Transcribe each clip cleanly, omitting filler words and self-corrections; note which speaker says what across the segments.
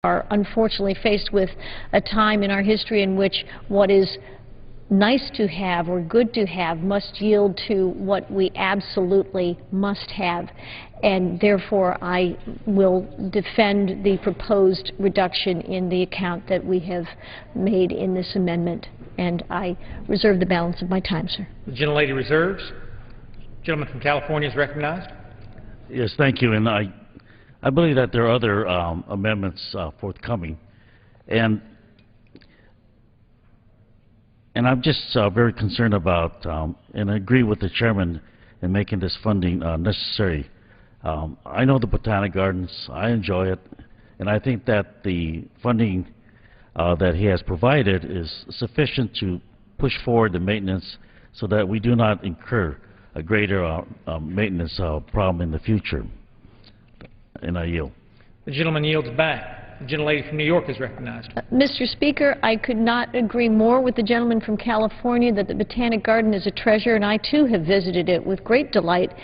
Speaker 1: are unfortunately faced with a time in our history in which what is nice to have or good to have must yield to what we absolutely must have. And therefore, I will defend the proposed reduction in the account that we have made in this amendment. And I reserve the balance of my time, sir.
Speaker 2: The gentlelady reserves. The gentleman from California is recognized.
Speaker 3: Yes, thank you. And I believe that there are other amendments forthcoming. And I'm just very concerned about, and I agree with the chairman in making this funding necessary. I know the Botanic Gardens. I enjoy it. And I think that the funding that he has provided is sufficient to push forward the maintenance so that we do not incur a greater maintenance problem in the future. And I yield.
Speaker 2: The gentleman yields back. The gentlelady from New York is recognized.
Speaker 1: Mr. Speaker, I could not agree more with the gentleman from California that the Botanic Garden is a treasure, and I too have visited it with great delight.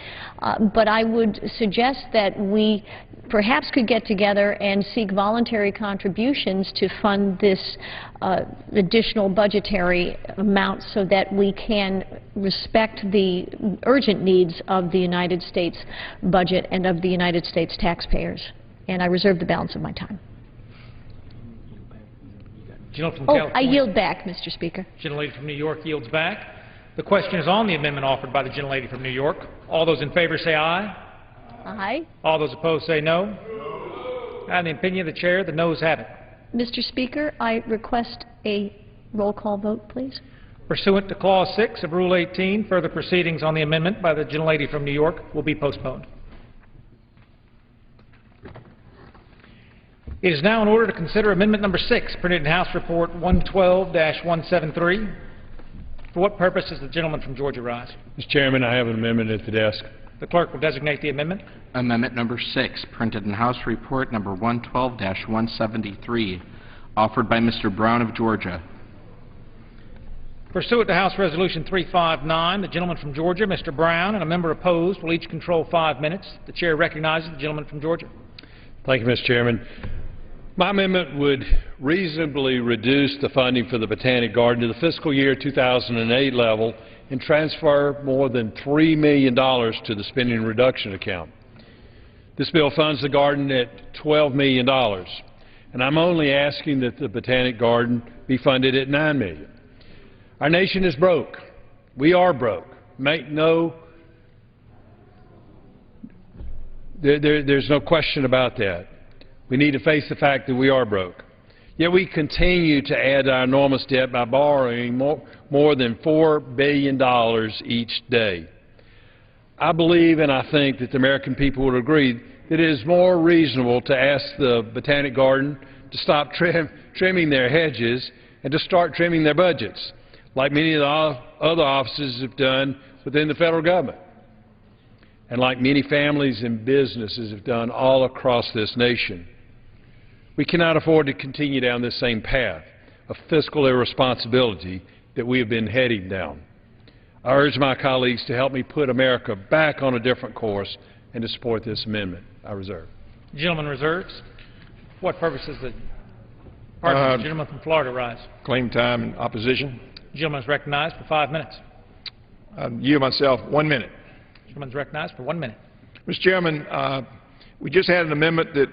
Speaker 1: But I would suggest that we perhaps could get together and seek voluntary contributions to fund this additional budgetary amount so that we can respect the urgent needs of the United States budget and of the United States taxpayers. And I reserve the balance of my time. I yield back, Mr. Speaker.
Speaker 2: Gentlelady from New York yields back. The question is on the amendment offered by the gentlelady from New York. All those in favor say aye.
Speaker 1: Aye.
Speaker 2: All those opposed say no. And in the opinion of the chair, the noes have it.
Speaker 1: Mr. Speaker, I request a roll call vote, please.
Speaker 2: Pursuant to Clause 6 of Rule 18, further proceedings on the amendment by the gentlelady from New York will be postponed. It is now in order to consider Amendment Number 6, printed in House Report 112-173. For what purpose does the gentleman from Georgia rise?
Speaker 4: Mr. Chairman, I have an amendment at the desk.
Speaker 2: The clerk will designate the amendment.
Speaker 5: Amendment Number 6, printed in House Report Number 112-173, offered by Mr. Brown of Georgia.
Speaker 2: Pursuant to House Resolution 359, the gentleman from Georgia, Mr. Brown, and a member opposed will each control 5 minutes. The chair recognizes the gentleman from Georgia.
Speaker 4: Thank you, Mr. Chairman. My amendment would reasonably reduce the funding for the Botanic Garden to the fiscal year 2008 level and transfer more than $3 million to the spending reduction account. This bill funds the garden at $12 million, and I'm only asking that the Botanic Garden be funded at $9 million. Our nation is broke. We are broke. There's no question about that. We need to face the fact that we are broke. Yet we continue to add to our enormous debt by borrowing more than $4 billion each day. I believe and I think that the American people would agree that it is more reasonable to ask the Botanic Garden to stop trimming their hedges and to start trimming their budgets, like many of the other offices have done within the federal government, and like many families and businesses have done all across this nation. We cannot afford to continue down this same path of fiscal irresponsibility that we have been heading down. I urge my colleagues to help me put America back on a different course and to support this amendment. I reserve.
Speaker 2: The gentleman reserves. For what purpose does the gentleman from Florida rise?
Speaker 6: Claim time in opposition.
Speaker 2: The gentleman is recognized for 5 minutes.
Speaker 6: Yield myself 1 minute.
Speaker 2: The gentleman is recognized for 1 minute.
Speaker 6: Mr. Chairman, we just had an amendment that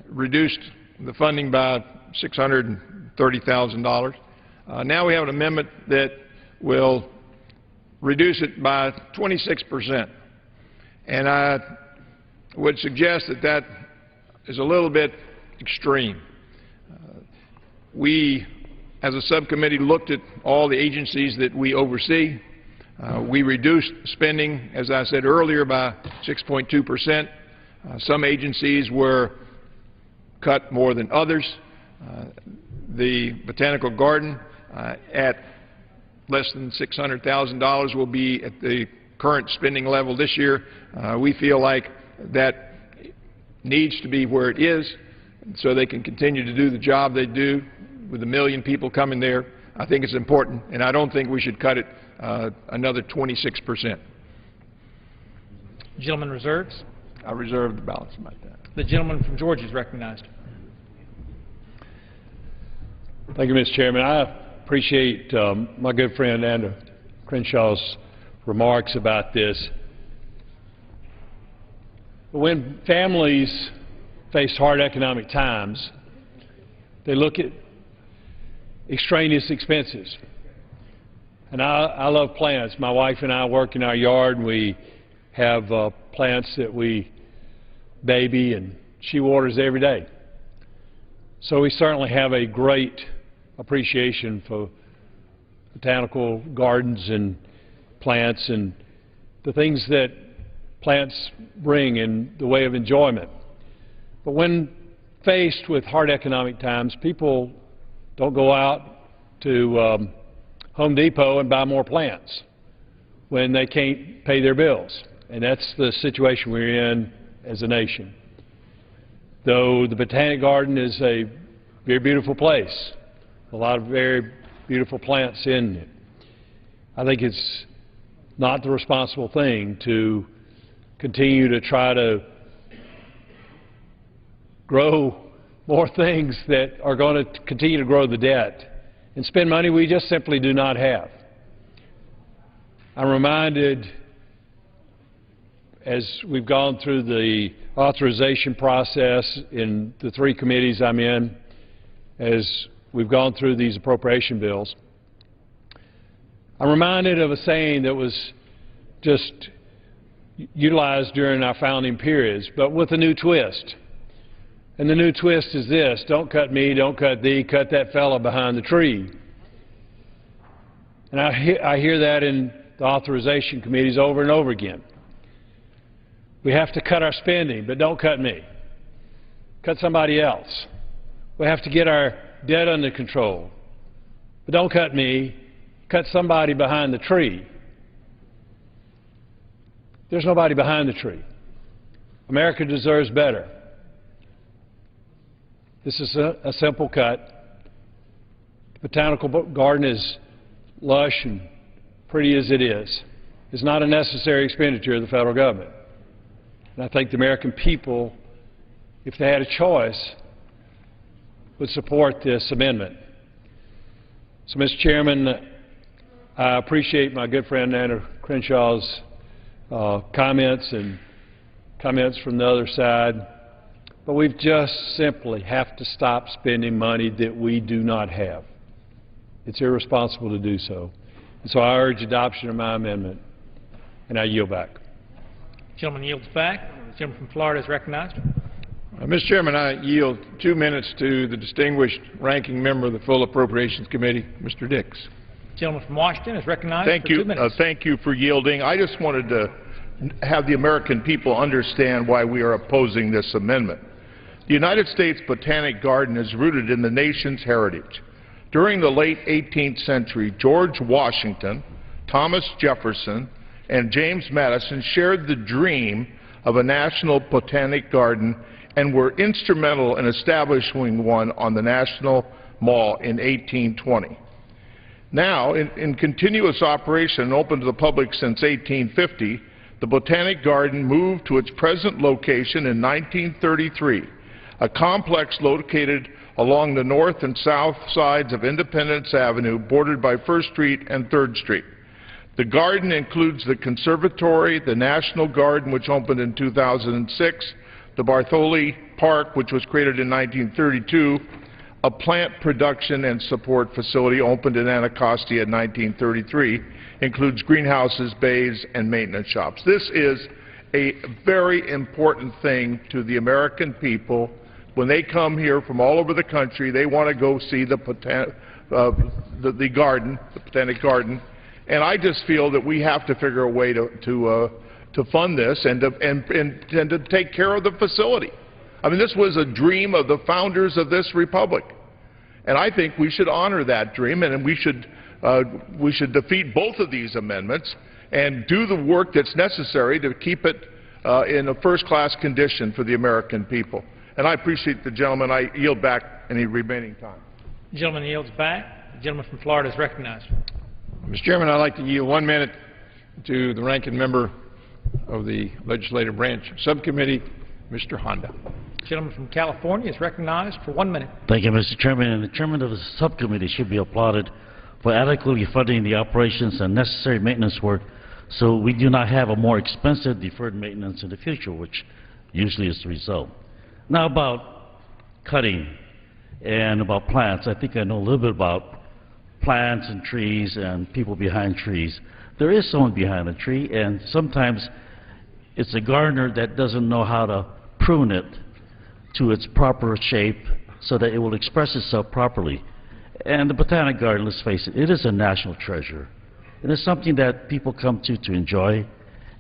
Speaker 6: reduced the funding by $630,000. Now we have an amendment that will reduce it by 26%. And I would suggest that that is a little bit extreme. We, as a subcommittee, looked at all the agencies that we oversee. We reduced spending, as I said earlier, by 6.2%. Some agencies were cut more than others. The Botanical Garden at less than $600,000 will be at the current spending level this year. We feel like that needs to be where it is so they can continue to do the job they do with 1 million people coming there. I think it's important, and I don't think we should cut it another 26%.
Speaker 2: Gentleman reserves.
Speaker 6: I reserve the balance of my time.
Speaker 2: The gentleman from Georgia is recognized.
Speaker 4: Thank you, Mr. Chairman. I appreciate my good friend Andrew Crenshaw's remarks about this. When families face hard economic times, they look at extraneous expenses. And I love plants. My wife and I work in our yard, and we have plants that we baby, and she waters every day. So we certainly have a great appreciation for botanical gardens and plants and the things that plants bring in the way of enjoyment. But when faced with hard economic times, people don't go out to Home Depot and buy more plants when they can't pay their bills. And that's the situation we're in as a nation. Though the Botanic Garden is a very beautiful place, a lot of very beautiful plants in it, I think it's not the responsible thing to continue to try to grow more things that are going to continue to grow the debt and spend money we just simply do not have. I'm reminded, as we've gone through the authorization process in the three committees I'm in, as we've gone through these appropriation bills, I'm reminded of a saying that was just utilized during our founding periods, but with a new twist. And the new twist is this: don't cut me, don't cut thee, cut that fellow behind the tree. And I hear that in the authorization committees over and over again. We have to cut our spending, but don't cut me. Cut somebody else. We have to get our debt under control, but don't cut me. Cut somebody behind the tree. There's nobody behind the tree. America deserves better. This is a simple cut. The Botanical Garden, is lush and pretty as it is not a necessary expenditure of the federal government. And I think the American people, if they had a choice, would support this amendment. So, Mr. Chairman, I appreciate my good friend Andrew Crenshaw's comments and comments from the other side, but we just simply have to stop spending money that we do not have. It's irresponsible to do so. And so I urge adoption of my amendment, and I yield back.
Speaker 2: The gentleman yields back. The gentleman from Florida is recognized.
Speaker 6: Mr. Chairman, I yield 2 minutes to the distinguished ranking member of the Full Appropriations Committee, Mr. Dix.
Speaker 2: The gentleman from Washington is recognized for 2 minutes.
Speaker 6: Thank you for yielding. I just wanted to have the American people understand why we are opposing this amendment. The United States Botanic Garden is rooted in the nation's heritage. During the late 18th century, George Washington, Thomas Jefferson, and James Madison shared the dream of a national botanic garden and were instrumental in establishing one on the National Mall in 1820. Now, in continuous operation and open to the public since 1850, the Botanic Garden moved to its present location in 1933, a complex located along the north and south sides of Independence Avenue, bordered by 1st Street and 3rd Street. The garden includes the Conservatory, the National Garden, which opened in 2006, the Bartholdi Park, which was created in 1932, a plant production and support facility opened in Anacostia in 1933, includes greenhouses, bays, and maintenance shops. This is a very important thing to the American people. When they come here from all over the country, they want to go see the garden, the Botanic Garden, and I just feel that we have to figure a way to fund this and to take care of the facility. I mean, this was a dream of the founders of this republic, and I think we should honor that dream, and we should defeat both of these amendments and do the work that's necessary to keep it in a first-class condition for the American people. And I appreciate the gentleman. I yield back any remaining time.
Speaker 2: The gentleman yields back. The gentleman from Florida is recognized.
Speaker 6: Mr. Chairman, I'd like to yield 1 minute to the ranking member of the Legislative Branch Subcommittee, Mr. Honda.
Speaker 2: The gentleman from California is recognized for 1 minute.
Speaker 3: Thank you, Mr. Chairman. And the chairman of the subcommittee should be applauded for adequately funding the operations and necessary maintenance work so we do not have a more expensive deferred maintenance in the future, which usually is the result. Now about cutting and about plants. I think I know a little bit about plants and trees and people behind trees. There is someone behind a tree, and sometimes it's a gardener that doesn't know how to prune it to its proper shape so that it will express itself properly. And the Botanic Garden, let's face it, it is a national treasure. And it's something that people come to enjoy.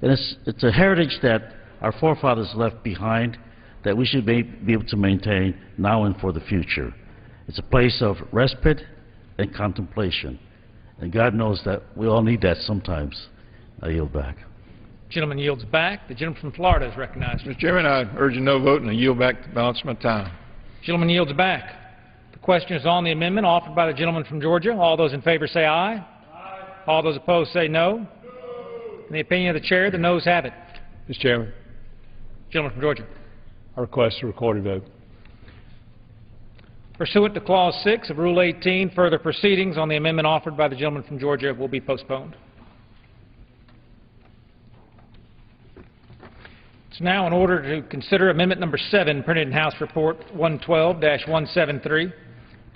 Speaker 3: And it's a heritage that our forefathers left behind that we should be able to maintain now and for the future. It's a place of respite and contemplation. And God knows that we all need that sometimes. I yield back.
Speaker 2: Gentleman yields back. The gentleman from Florida is recognized.
Speaker 6: Mr. Chairman, I urge a no vote and I yield back the balance of my time.
Speaker 2: Gentleman yields back. The question is on the amendment offered by the gentleman from Georgia. All those in favor say aye. Aye. All those opposed say no. No. In the opinion of the chair, the noes have it.
Speaker 4: Mr. Chairman,
Speaker 2: Gentleman from Georgia.
Speaker 4: I request a recorded vote.
Speaker 2: Pursuant to Clause 6 of Rule 18, further proceedings on the amendment offered by the gentleman from Georgia will be postponed. It's now in order to consider Amendment Number 7, printed in House Report 112-173.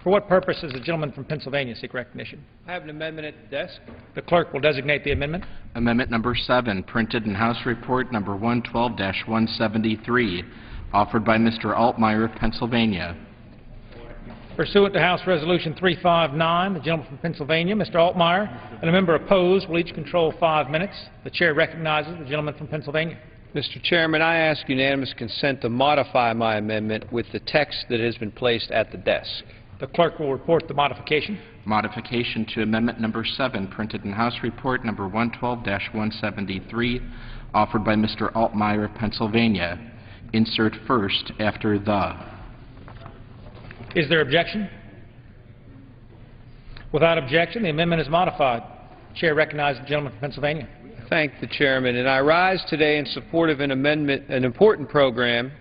Speaker 2: For what purpose does the gentleman from Pennsylvania seek recognition?
Speaker 7: I have an amendment at the desk.
Speaker 2: The clerk will designate the amendment.
Speaker 5: Amendment number 7, printed in House Report number 112-173, offered by Mr. Altmeyer of Pennsylvania.
Speaker 2: Pursuant to House Resolution 359, the gentleman from Pennsylvania, Mr. Altmeyer, and a member opposed will each control 5 minutes. The chair recognizes the gentleman from Pennsylvania.
Speaker 7: Mr. Chairman, I ask unanimous consent to modify my amendment with the text that has been placed at the desk.
Speaker 2: The clerk will report the modification.
Speaker 5: Modification to Amendment number 7, printed in House Report number 112-173, offered by Mr. Altmeyer of Pennsylvania. Insert first after the.
Speaker 2: Is there objection? Without objection, the amendment is modified. The chair recognizes the gentleman from Pennsylvania.
Speaker 7: Thank the chairman. And I rise today in support of an important program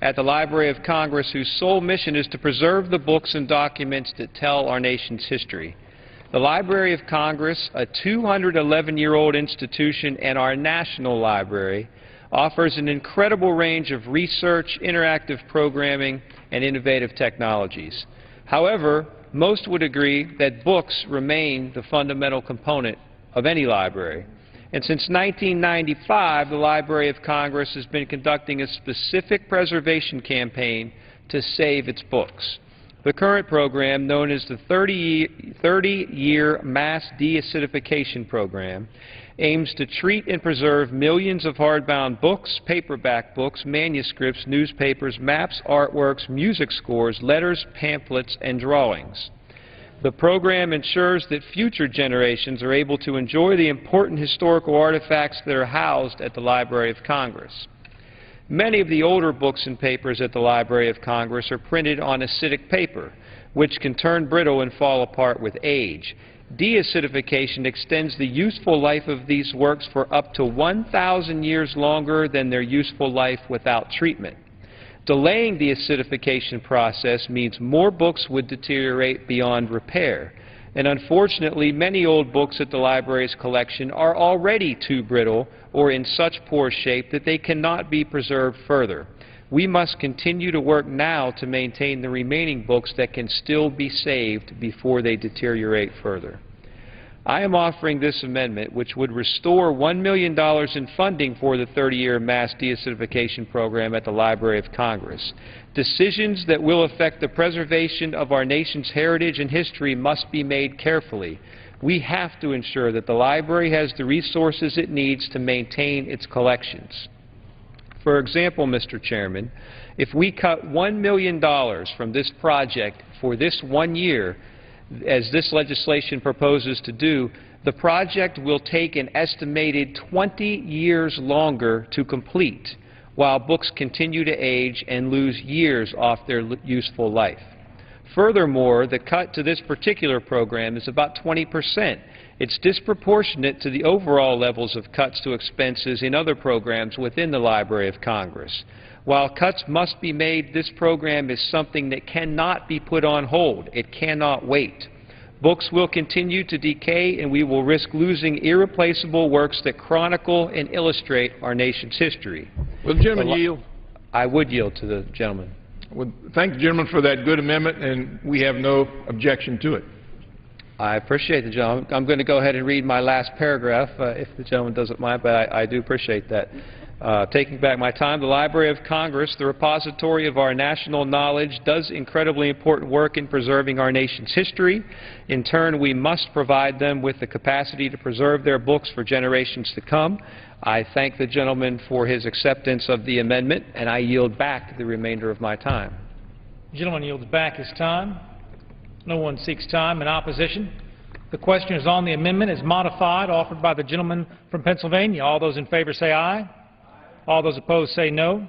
Speaker 7: at the Library of Congress whose sole mission is to preserve the books and documents that tell our nation's history. The Library of Congress, a 211-year-old institution, and our national library offers an incredible range of research, interactive programming, and innovative technologies. However, most would agree that books remain the fundamental component of any library. And since 1995, the Library of Congress has been conducting a specific preservation campaign to save its books. The current program, known as the 30-year Mass Deacidification Program, aims to treat and preserve millions of hardbound books, paperback books, manuscripts, newspapers, maps, artworks, music scores, letters, pamphlets, and drawings. The program ensures that future generations are able to enjoy the important historical artifacts that are housed at the Library of Congress. Many of the older books and papers at the Library of Congress are printed on acidic paper, which can turn brittle and fall apart with age. Deacidification extends the useful life of these works for up to 1,000 years longer than their useful life without treatment. Delaying the acidification process means more books would deteriorate beyond repair. And unfortunately, many old books at the library's collection are already too brittle or in such poor shape that they cannot be preserved further. We must continue to work now to maintain the remaining books that can still be saved before they deteriorate further. I am offering this amendment, which would restore $1 million in funding for the 30-year Mass Deacidification Program at the Library of Congress. Decisions that will affect the preservation of our nation's heritage and history must be made carefully. We have to ensure that the library has the resources it needs to maintain its collections. For example, Mr. Chairman, if we cut $1 million from this project for this 1 year, as this legislation proposes to do, the project will take an estimated 20 years longer to complete, while books continue to age and lose years off their useful life. Furthermore, the cut to this particular program is about 20%. It's disproportionate to the overall levels of cuts to expenses in other programs within the Library of Congress. While cuts must be made, this program is something that cannot be put on hold. It cannot wait. Books will continue to decay, and we will risk losing irreplaceable works that chronicle and illustrate our nation's history.
Speaker 6: Will the gentleman yield?
Speaker 7: I would yield to the gentleman.
Speaker 6: Well, thank the gentleman for that good amendment, and we have no objection to it.
Speaker 7: I appreciate the gentleman. I'm going to go ahead and read my last paragraph, if the gentleman doesn't mind, but I do appreciate that. Taking back my time, the Library of Congress, the repository of our national knowledge, does incredibly important work in preserving our nation's history. In turn, we must provide them with the capacity to preserve their books for generations to come. I thank the gentleman for his acceptance of the amendment, and I yield back the remainder of my time.
Speaker 2: The gentleman yields back his time. No one seeks time in opposition. The question is on the amendment as modified, offered by the gentleman from Pennsylvania. All those in favor say aye. All those opposed say no.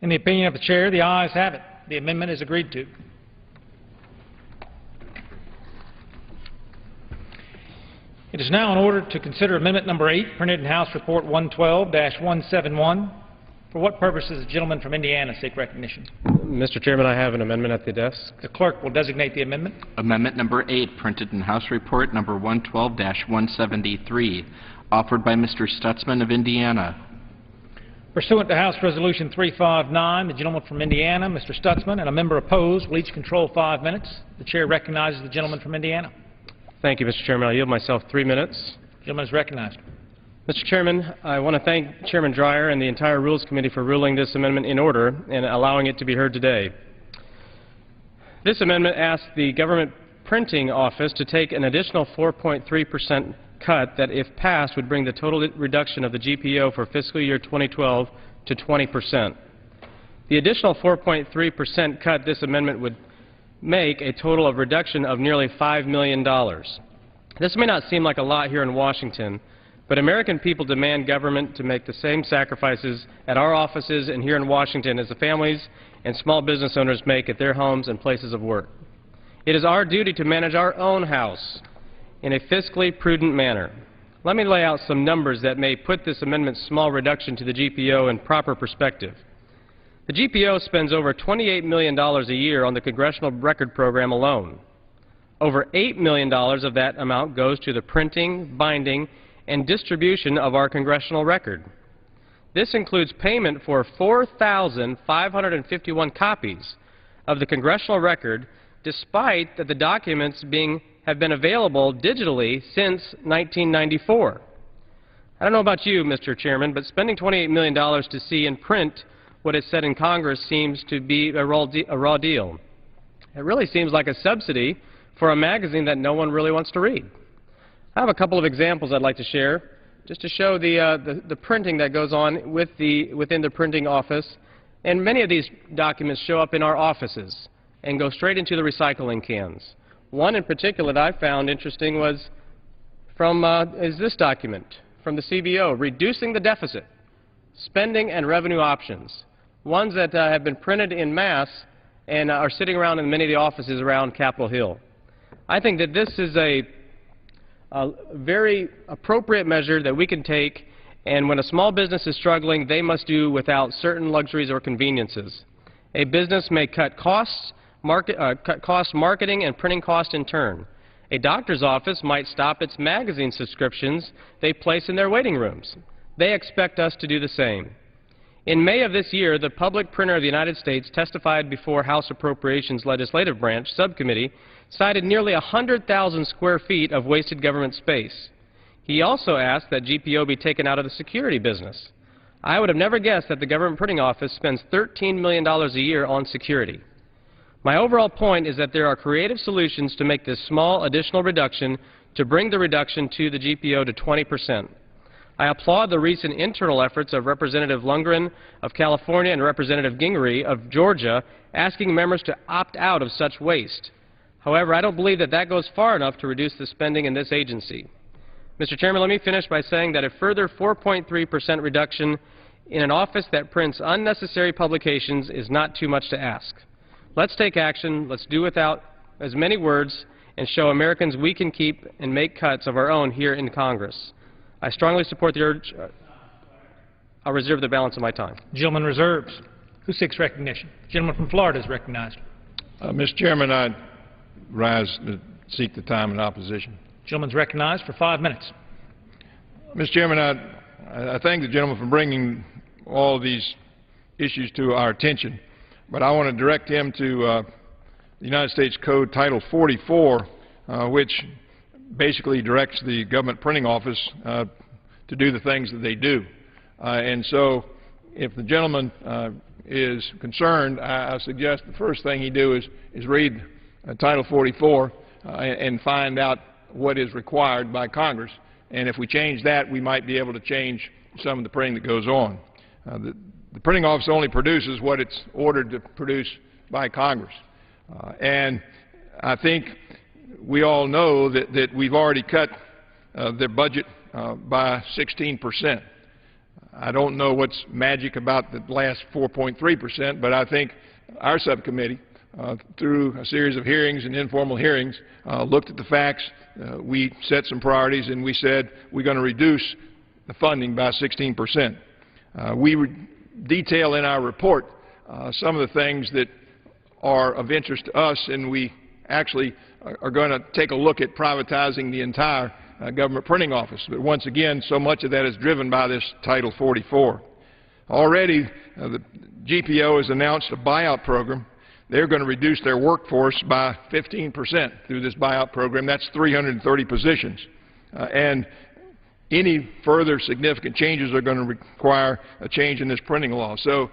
Speaker 2: In the opinion of the chair, the ayes have it. The amendment is agreed to. It is now in order to consider Amendment Number 8, printed in House Report 112-171. For what purpose does the gentleman from Indiana seek recognition?
Speaker 8: Mr. Chairman, I have an amendment at the desk.
Speaker 2: The clerk will designate the amendment.
Speaker 5: Amendment Number 8, printed in House Report Number 112-173, offered by Mr. Stutzman of Indiana.
Speaker 2: Pursuant to House Resolution 359, the gentleman from Indiana, Mr. Stutzman, and a member opposed will each control 5 minutes. The chair recognizes the gentleman from Indiana.
Speaker 8: Thank you, Mr. Chairman. I yield myself 3 minutes.
Speaker 2: The gentleman is recognized.
Speaker 8: Mr. Chairman, I want to thank Chairman Dreyer and the entire Rules Committee for ruling this amendment in order and allowing it to be heard today. This amendment asks the Government Printing Office to take an additional 4.3% cut that, if passed, would bring the total reduction of the GPO for fiscal year 2012 to 20%. The additional 4.3% cut this amendment would make a total of reduction of nearly $5 million. This may not seem like a lot here in Washington, but American people demand government to make the same sacrifices at our offices and here in Washington as the families and small business owners make at their homes and places of work. It is our duty to manage our own house in a fiscally prudent manner. Let me lay out some numbers that may put this amendment's small reduction to the GPO in proper perspective. The GPO spends over $28 million a year on the Congressional Record Program alone. Over $8 million of that amount goes to the printing, binding, and distribution of our congressional record. This includes payment for 4,551 copies of the congressional record, despite that the documents have been available digitally since 1994. I don't know about you, Mr. Chairman, but spending $28 million to see in print what is said in Congress seems to be a raw deal. It really seems like a subsidy for a magazine that no one really wants to read. I have a couple of examples I'd like to share just to show the printing that goes on within the printing office. And many of these documents show up in our offices and go straight into the recycling cans. One in particular that I found interesting was is this document from the CBO, Reducing the Deficit, Spending and Revenue Options, ones that have been printed en masse and are sitting around in many of the offices around Capitol Hill. I think that this is a very appropriate measure that we can take, and when a small business is struggling, they must do without certain luxuries or conveniences. A business may cut costs, marketing and printing costs in turn. A doctor's office might stop its magazine subscriptions they place in their waiting rooms. They expect us to do the same. In May of this year, the Public Printer of the United States testified before House Appropriations Legislative Branch Subcommittee, cited nearly 100,000 square feet of wasted government space. He also asked that GPO be taken out of the security business. I would have never guessed that the Government Printing Office spends $13 million a year on security. My overall point is that there are creative solutions to make this small additional reduction to bring the reduction to the GPO to 20%. I applaud the recent internal efforts of Representative Lundgren of California and Representative Gingrey of Georgia asking members to opt out of such waste. However, I don't believe that that goes far enough to reduce the spending in this agency. Mr. Chairman, let me finish by saying that a further 4.3% reduction in an office that prints unnecessary publications is not too much to ask. Let's take action. Let's do without as many words and show Americans we can keep and make cuts of our own here in Congress. I strongly support the urge. I'll reserve the balance of my time.
Speaker 2: Gentleman reserves. Who seeks recognition? The gentleman from Florida is recognized.
Speaker 6: Mr. Chairman, I rise to seek the time in opposition.
Speaker 2: Gentleman's recognized for 5 minutes.
Speaker 6: Mr. Chairman, I thank the gentleman for bringing all of these issues to our attention, but I want to direct him to the United States Code Title 44, which basically directs the government printing office to do the things that they do. And so if the gentleman is concerned, I suggest the first thing he do is read Title 44 and find out what is required by Congress. And if we change that, we might be able to change some of the printing that goes on. The printing office only produces what it's ordered to produce by Congress. And I think we all know that we've already cut their budget by 16%. I don't know what's magic about the last 4.3%, but I think our subcommittee, through a series of hearings and informal hearings, looked at the facts. We set some priorities, and we said we're going to reduce the funding by 16%. We detail in our report some of the things that are of interest to us, and we actually are going to take a look at privatizing the entire government printing office. But once again, so much of that is driven by this Title 44. Already, the GPO has announced a buyout program. They're going to reduce their workforce by 15% through this buyout program. That's 330 positions. And any further significant changes are going to require a change in this printing law. So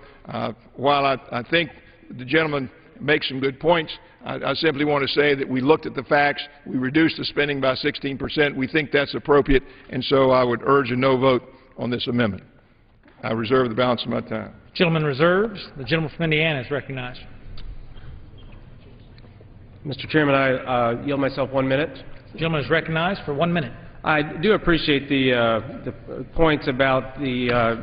Speaker 6: while I think the gentleman makes some good points, I simply want to say that we looked at the facts. We reduced the spending by 16%. We think that's appropriate, and so I would urge a no vote on this amendment. I reserve the balance of my time.
Speaker 2: Gentleman reserves. The gentleman from Indiana is recognized.
Speaker 8: Mr. Chairman, I yield myself 1 minute.
Speaker 2: The gentleman is recognized for 1 minute.
Speaker 8: I do appreciate the points about the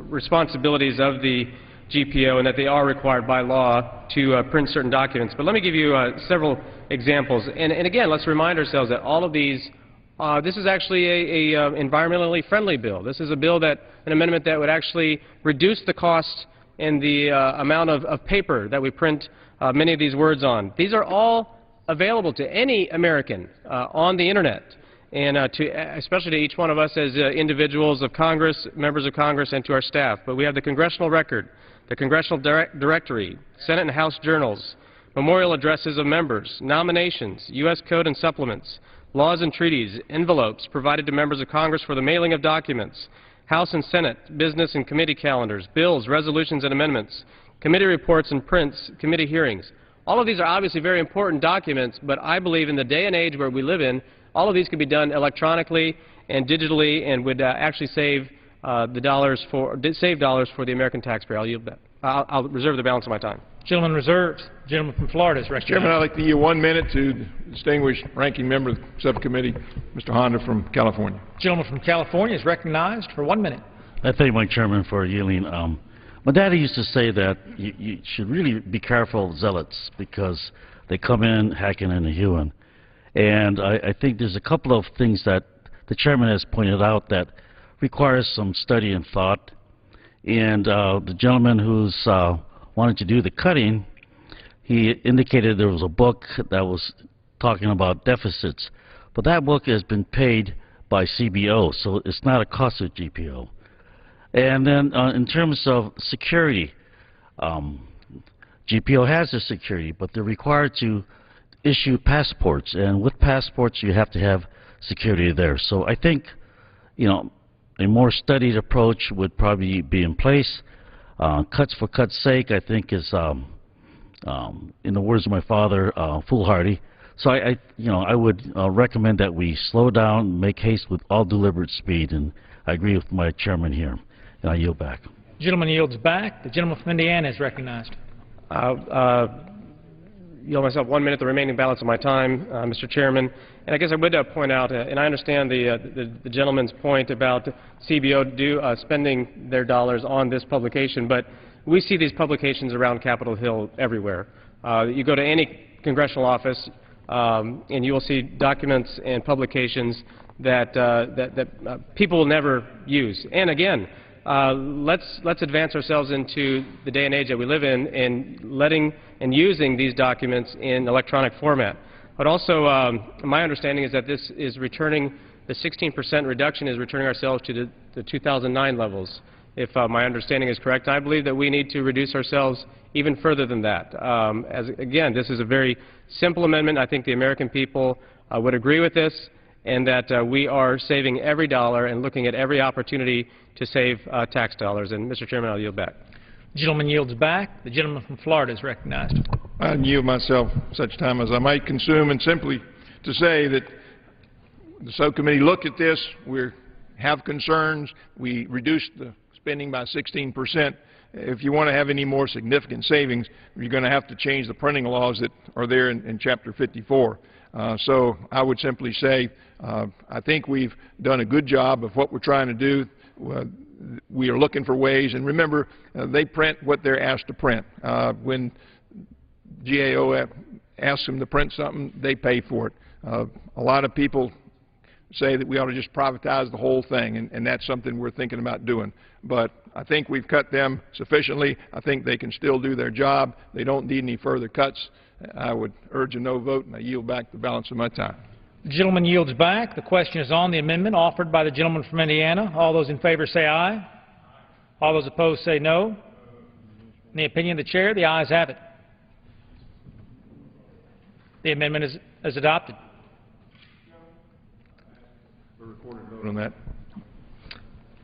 Speaker 8: responsibilities of the GPO and that they are required by law to print certain documents. But let me give you several examples. And again, let's remind ourselves that all of these, this is actually a environmentally friendly bill. This is a bill that, an amendment that would actually reduce the cost and the amount of paper that we print many of these words on. These are all available to any American on the Internet, and especially to each one of us as individuals of Congress, members of Congress, and to our staff. But we have the congressional record, the congressional directory, Senate and House journals, memorial addresses of members, nominations, U.S. code and supplements, laws and treaties, envelopes provided to members of Congress for the mailing of documents, House and Senate business and committee calendars, bills, resolutions, and amendments, committee reports and prints, committee hearings. All of these are obviously very important documents, but I believe in the day and age where we live in, all of these can be done electronically and digitally and would actually save dollars for the American taxpayer. I'll yield that. I'll reserve the balance of my time.
Speaker 2: Gentleman reserves. Gentleman from Florida is recognized.
Speaker 6: Chairman, I'd like to yield 1 minute to the distinguished ranking member of the subcommittee, Mr. Honda from California.
Speaker 2: Gentleman from California is recognized for 1 minute.
Speaker 3: I thank my chairman for yielding. My daddy used to say that you should really be careful of zealots because they come in hacking and hewing. And I think there's a couple of things that the chairman has pointed out that requires some study and thought. And the gentleman who's wanted to do the cutting, he indicated there was a book that was talking about deficits. But that book has been paid by CBO, so it's not a cost of GPO. And then in terms of security, GPO has the security, but they're required to issue passports. And with passports, you have to have security there. So I think, you know, a more studied approach would probably be in place. Cuts for cuts' sake, I think, is, in the words of my father, foolhardy. So I would recommend that we slow down, make haste with all deliberate speed, and I agree with my chairman here. And I yield back.
Speaker 2: The gentleman yields back. The gentleman from Indiana is recognized.
Speaker 8: Yield myself 1 minute, the remaining balance of my time, Mr. Chairman. And I guess I would point out, and I understand the gentleman's point about CBO spending their dollars on this publication, but we see these publications around Capitol Hill everywhere. You go to any congressional office and you will see documents and publications that people will never use. And again, let's advance ourselves into the day and age that we live in letting and using these documents in electronic format. But also, my understanding is that this is returning, the 16% reduction is returning ourselves to the 2009 levels, if my understanding is correct. I believe that we need to reduce ourselves even further than that. Again, this is a very simple amendment. I think the American people would agree with this, and that we are saving every dollar and looking at every opportunity to save tax dollars. And, Mr. Chairman, I'll yield back.
Speaker 2: The gentleman yields back. The gentleman from Florida is recognized.
Speaker 6: I yield myself such time as I might consume, and simply to say that the subcommittee looked at this. We have concerns. We reduced the spending by 16%. If you want to have any more significant savings, you're going to have to change the printing laws that are there in Chapter 54. So I would simply say I think we've done a good job of what we're trying to do. We are looking for ways, and remember, they print what they're asked to print. When GAO asks them to print something, they pay for it. A lot of people say that we ought to just privatize the whole thing, and that's something we're thinking about doing. But I think we've cut them sufficiently. I think they can still do their job. They don't need any further cuts. I would urge a no vote, and I yield back the balance of my time.
Speaker 2: The gentleman yields back. The question is on the amendment offered by the gentleman from Indiana. All those in favor say aye. All those opposed say no. In the opinion of the chair, the ayes have it. The amendment is adopted.
Speaker 6: On that.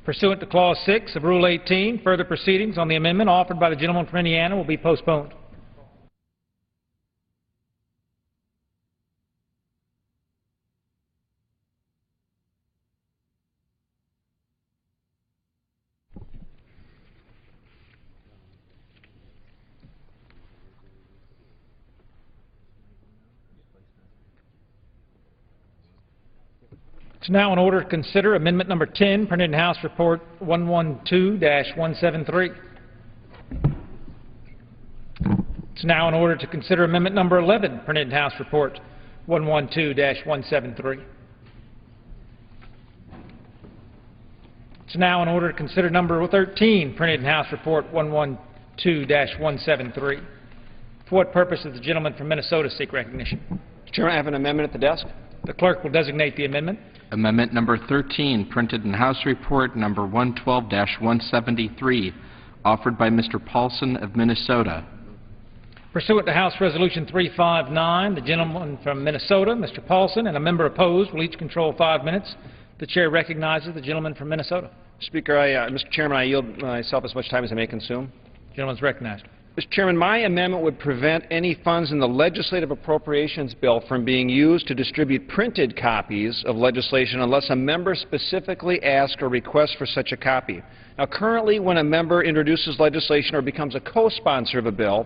Speaker 2: Pursuant to Clause 6 of Rule 18, further proceedings on the amendment offered by the gentleman from Indiana will be postponed. It's now in order to consider Amendment Number 10, printed in House Report 112-173. It's now in order to consider Amendment Number 11, printed in House Report 112-173. It's now in order to consider Number 13, printed in House Report 112-173. For what purpose does the gentleman from Minnesota seek recognition?
Speaker 9: Mr. Chairman, I have an amendment at the desk.
Speaker 2: The clerk will designate the amendment.
Speaker 5: Amendment number 13, printed in House Report number 112-173, offered by Mr. Paulson of Minnesota.
Speaker 2: Pursuant to House Resolution 359, the gentleman from Minnesota, Mr. Paulson, and a member opposed will each control 5 minutes. The chair recognizes the gentleman from Minnesota.
Speaker 9: Speaker, Mr. Chairman, I yield myself as much time as I may consume.
Speaker 2: The gentleman is recognized.
Speaker 9: Mr. Chairman, my amendment would prevent any funds in the legislative appropriations bill from being used to distribute printed copies of legislation unless a member specifically asks or requests for such a copy. Now, currently, when a member introduces legislation or becomes a co-sponsor of a bill,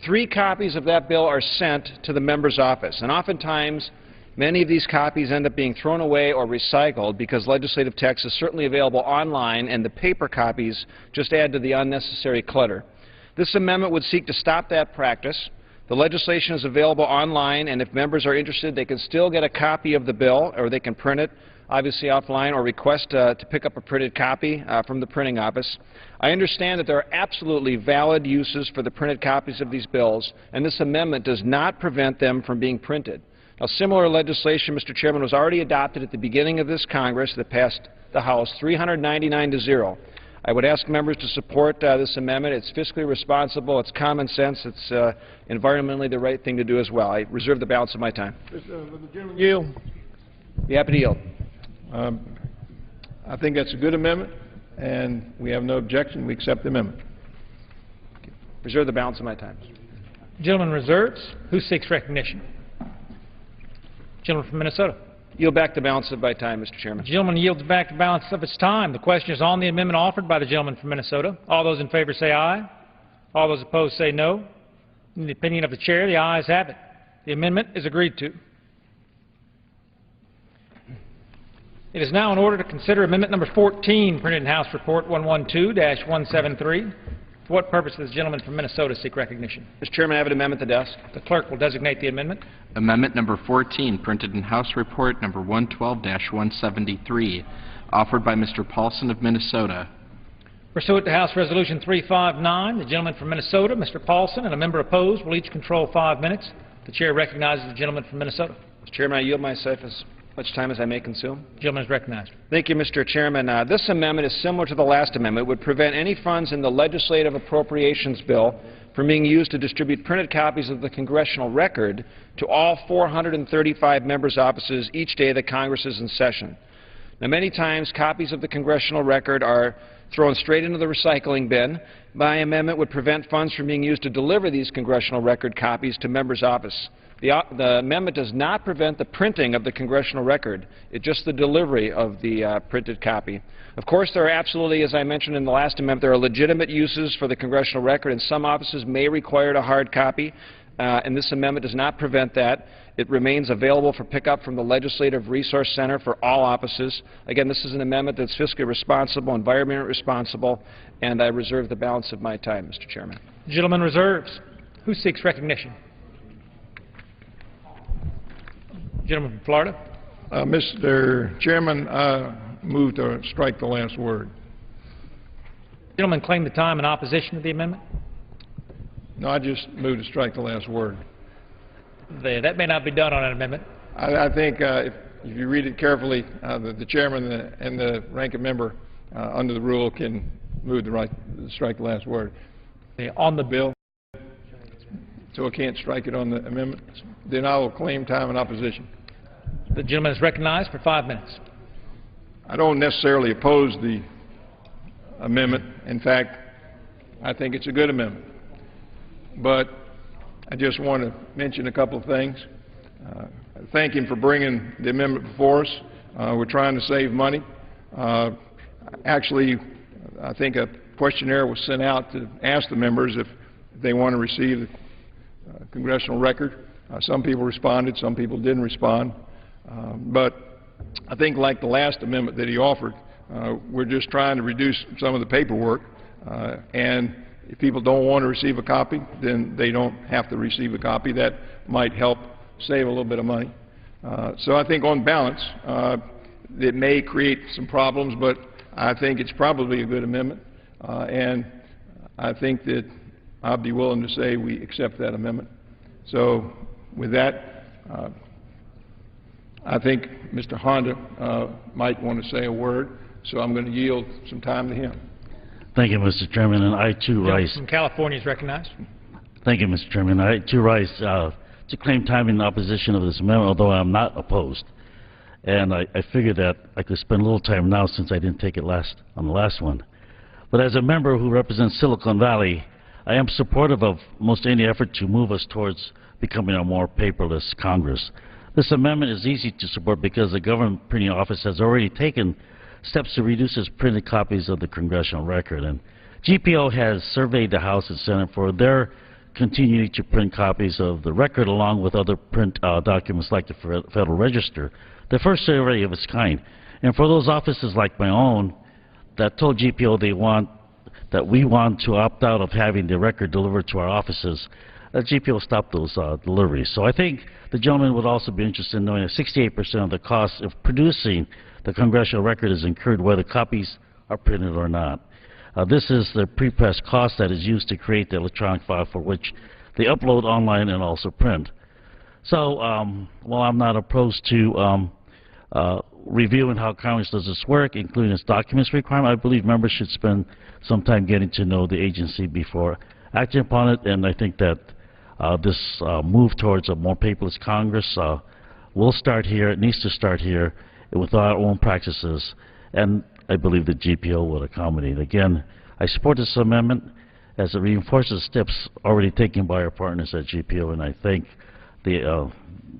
Speaker 9: 3 copies of that bill are sent to the member's office. And oftentimes, many of these copies end up being thrown away or recycled because legislative text is certainly available online and the paper copies just add to the unnecessary clutter. This amendment would seek to stop that practice. The legislation is available online, and if members are interested, they can still get a copy of the bill, or they can print it, obviously offline, or request to pick up a printed copy from the printing office. I understand that there are absolutely valid uses for the printed copies of these bills, and this amendment does not prevent them from being printed. Now, similar legislation, Mr. Chairman, was already adopted at the beginning of this Congress that passed the House 399-0. I would ask members to support this amendment. It's fiscally responsible, it's common sense, it's environmentally the right thing to do as well. I reserve the balance of my time.
Speaker 6: The gentleman yield.
Speaker 9: Be happy to yield.
Speaker 6: I think that's a good amendment, and we have no objection. We accept the amendment.
Speaker 9: Reserve the balance of my time.
Speaker 2: Gentleman reserves. Who seeks recognition? Gentleman from Minnesota.
Speaker 9: Yield back the balance of my time, Mr. Chairman.
Speaker 2: The gentleman yields back the balance of his time. The question is on the amendment offered by the gentleman from Minnesota. All those in favor say aye. All those opposed say no. In the opinion of the chair, the ayes have it. The amendment is agreed to. It is now in order to consider Amendment Number 14, printed in House Report 112-173. For what purpose does the gentleman from Minnesota seek recognition?
Speaker 9: Mr. Chairman, I have an amendment at the desk.
Speaker 2: The clerk will designate the amendment.
Speaker 5: Amendment number 14, printed in House Report number 112-173, offered by Mr. Paulson of Minnesota.
Speaker 2: Pursuant to House Resolution 359, the gentleman from Minnesota, Mr. Paulson, and a member opposed will each control 5 minutes. The chair recognizes the gentleman from Minnesota.
Speaker 9: Mr. Chairman, I yield myself as much time as I may consume.
Speaker 2: The gentleman is recognized.
Speaker 9: Thank you, Mr. Chairman. This amendment is similar to the last amendment. It would prevent any funds in the legislative appropriations bill from being used to distribute printed copies of the congressional record to all 435 members' offices each day that Congress is in session. Now, many times, copies of the congressional record are thrown straight into the recycling bin. My amendment would prevent funds from being used to deliver these congressional record copies to members' office. The amendment does not prevent the printing of the congressional record. It's just the delivery of the printed copy. Of course, there are absolutely, as I mentioned in the last amendment, there are legitimate uses for the congressional record, and some offices may require a hard copy, and this amendment does not prevent that. It remains available for pickup from the Legislative Resource Center for all offices. Again, this is an amendment that's fiscally responsible, environmentally responsible, and I reserve the balance of my time, Mr. Chairman.
Speaker 2: The gentleman reserves. Who seeks recognition? Gentleman from Florida.
Speaker 6: Mr. Chairman, I move to strike the last word.
Speaker 2: Gentleman claim the time in opposition to the amendment.
Speaker 6: No, I just move to strike the last word.
Speaker 2: That may not be done on an amendment.
Speaker 6: I think if you read it carefully, the chairman and the ranking member under the rule can move to strike the last word.
Speaker 2: On the
Speaker 6: bill, so I can't strike it on the amendment. Then I will claim time in opposition.
Speaker 2: The gentleman is recognized for 5 minutes.
Speaker 6: I don't necessarily oppose the amendment. In fact, I think it's a good amendment. But I just want to mention a couple of things. Thank him for bringing the amendment before us. We're trying to save money. Actually, I think a questionnaire was sent out to ask the members if they want to receive the congressional record. Some people responded, some people didn't respond. But I think like the last amendment that he offered, we're just trying to reduce some of the paperwork. And if people don't want to receive a copy, then they don't have to receive a copy. That might help save a little bit of money. So I think on balance, it may create some problems, but I think it's probably a good amendment. And I think that I'd be willing to say we accept that amendment. So with that, I think Mr. Honda might want to say a word, so I'm going to yield some time to him.
Speaker 3: Thank you, Mr. Chairman, and I too rise.
Speaker 2: From California is recognized.
Speaker 3: Thank you, Mr. Chairman. I too rise to claim time in opposition of this amendment, although I'm not opposed. And I figured that I could spend a little time now since I didn't take it on the last one. But as a member who represents Silicon Valley, I am supportive of most any effort to move us towards becoming a more paperless Congress. This amendment is easy to support because the government printing office has already taken steps to reduce its printed copies of the congressional record. And GPO has surveyed the House and Senate for their continuing to print copies of the record along with other print documents like the Federal Register, the first survey of its kind. And for those offices like my own that told GPO we want to opt out of having the record delivered to our offices, GPO stopped those deliveries. So I think the gentleman would also be interested in knowing that 68% of the cost of producing the congressional record is incurred whether copies are printed or not. This is the prepress cost that is used to create the electronic file for which they upload online and also print. So while I'm not opposed to reviewing how Congress does this work, including its documents requirement, I believe members should spend some time getting to know the agency before acting upon it, and I think that this move towards a more paperless Congress will start here. It needs to start here with our own practices, and I believe the GPO will accommodate. Again, I support this amendment as it reinforces steps already taken by our partners at GPO, and I thank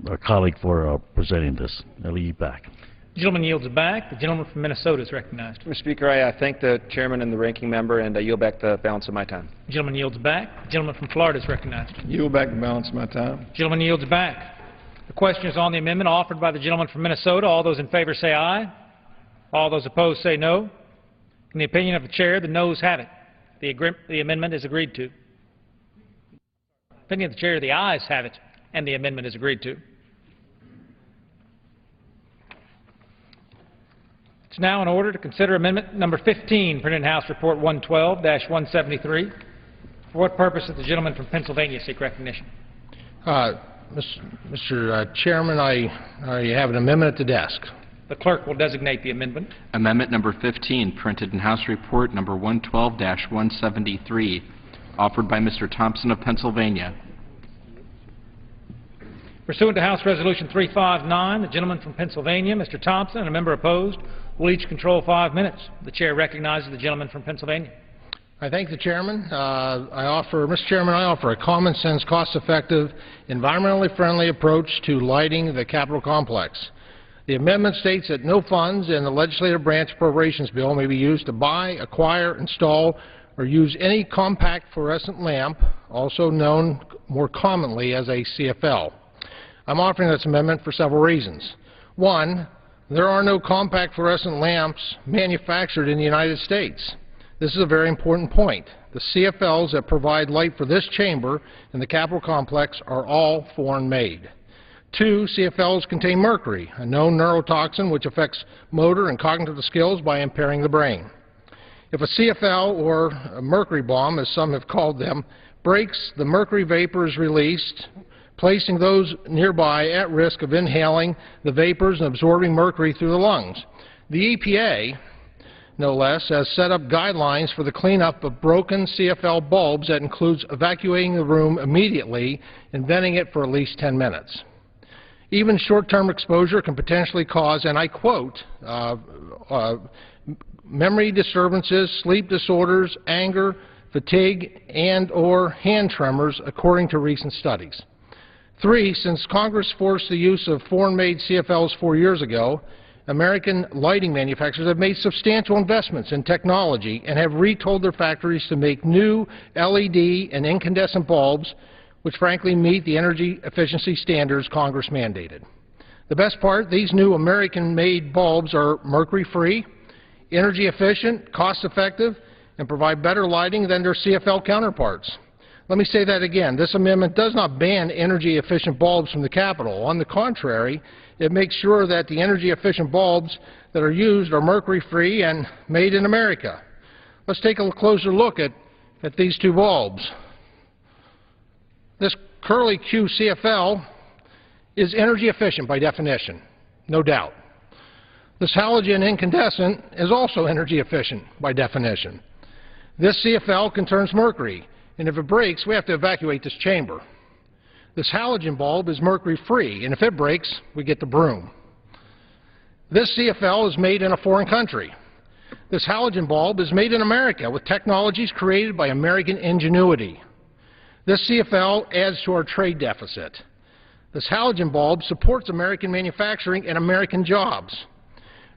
Speaker 3: our colleague for presenting this. I'll leave you back.
Speaker 2: The gentleman yields back. The gentleman from Minnesota is recognized.
Speaker 9: Mr. Speaker, I thank the chairman and the ranking member, and I yield back the balance of my time.
Speaker 2: The gentleman yields back. The gentleman from Florida is recognized.
Speaker 6: Yield back the balance of my time.
Speaker 2: The gentleman yields back. The question is on the amendment offered by the gentleman from Minnesota. All those in favor say aye. All those opposed say no. In the opinion of the chair, the noes have it. The amendment is agreed to. Opinion of the Chair, the ayes have it, and the amendment is agreed to. It's now in order to consider Amendment Number 15, printed in House Report 112-173. For what purpose does the gentleman from Pennsylvania seek recognition?
Speaker 10: Mr. Chairman, I have an amendment at the desk.
Speaker 2: The clerk will designate the amendment.
Speaker 5: Amendment Number 15, printed in House Report Number 112-173, offered by Mr. Thompson of Pennsylvania.
Speaker 2: Pursuant to House Resolution 359, the gentleman from Pennsylvania, Mr. Thompson, and a member opposed will each control 5 minutes. The Chair recognizes the gentleman from Pennsylvania.
Speaker 10: I thank the Chairman. Mr. Chairman, I offer a common-sense, cost-effective, environmentally friendly approach to lighting the Capitol complex. The amendment states that no funds in the legislative branch appropriations bill may be used to buy, acquire, install, or use any compact fluorescent lamp, also known more commonly as a CFL. I'm offering this amendment for several reasons. One, there are no compact fluorescent lamps manufactured in the United States. This is a very important point. The CFLs that provide light for this chamber and the Capitol complex are all foreign-made. Two, CFLs contain mercury, a known neurotoxin which affects motor and cognitive skills by impairing the brain. If a CFL, or a mercury bomb, as some have called them, breaks, the mercury vapor is released, placing those nearby at risk of inhaling the vapors and absorbing mercury through the lungs. The EPA, no less, has set up guidelines for the cleanup of broken CFL bulbs that includes evacuating the room immediately and venting it for at least 10 minutes. Even short-term exposure can potentially cause, and I quote, memory disturbances, sleep disorders, anger, fatigue, and/or hand tremors, according to recent studies. Three, since Congress forced the use of foreign-made CFLs 4 years ago, American lighting manufacturers have made substantial investments in technology and have retooled their factories to make new LED and incandescent bulbs, which frankly meet the energy efficiency standards Congress mandated. The best part, these new American-made bulbs are mercury-free, energy efficient, cost-effective, and provide better lighting than their CFL counterparts. Let me say that again. This amendment does not ban energy-efficient bulbs from the Capitol. On the contrary, it makes sure that the energy-efficient bulbs that are used are mercury-free and made in America. Let's take a closer look at these two bulbs. This Curly Q CFL is energy efficient by definition, no doubt. This halogen incandescent is also energy efficient by definition. This CFL contains mercury, and if it breaks, we have to evacuate this chamber. This halogen bulb is mercury-free, and if it breaks, we get the broom. This CFL is made in a foreign country. This halogen bulb is made in America with technologies created by American ingenuity. This CFL adds to our trade deficit. This halogen bulb supports American manufacturing and American jobs.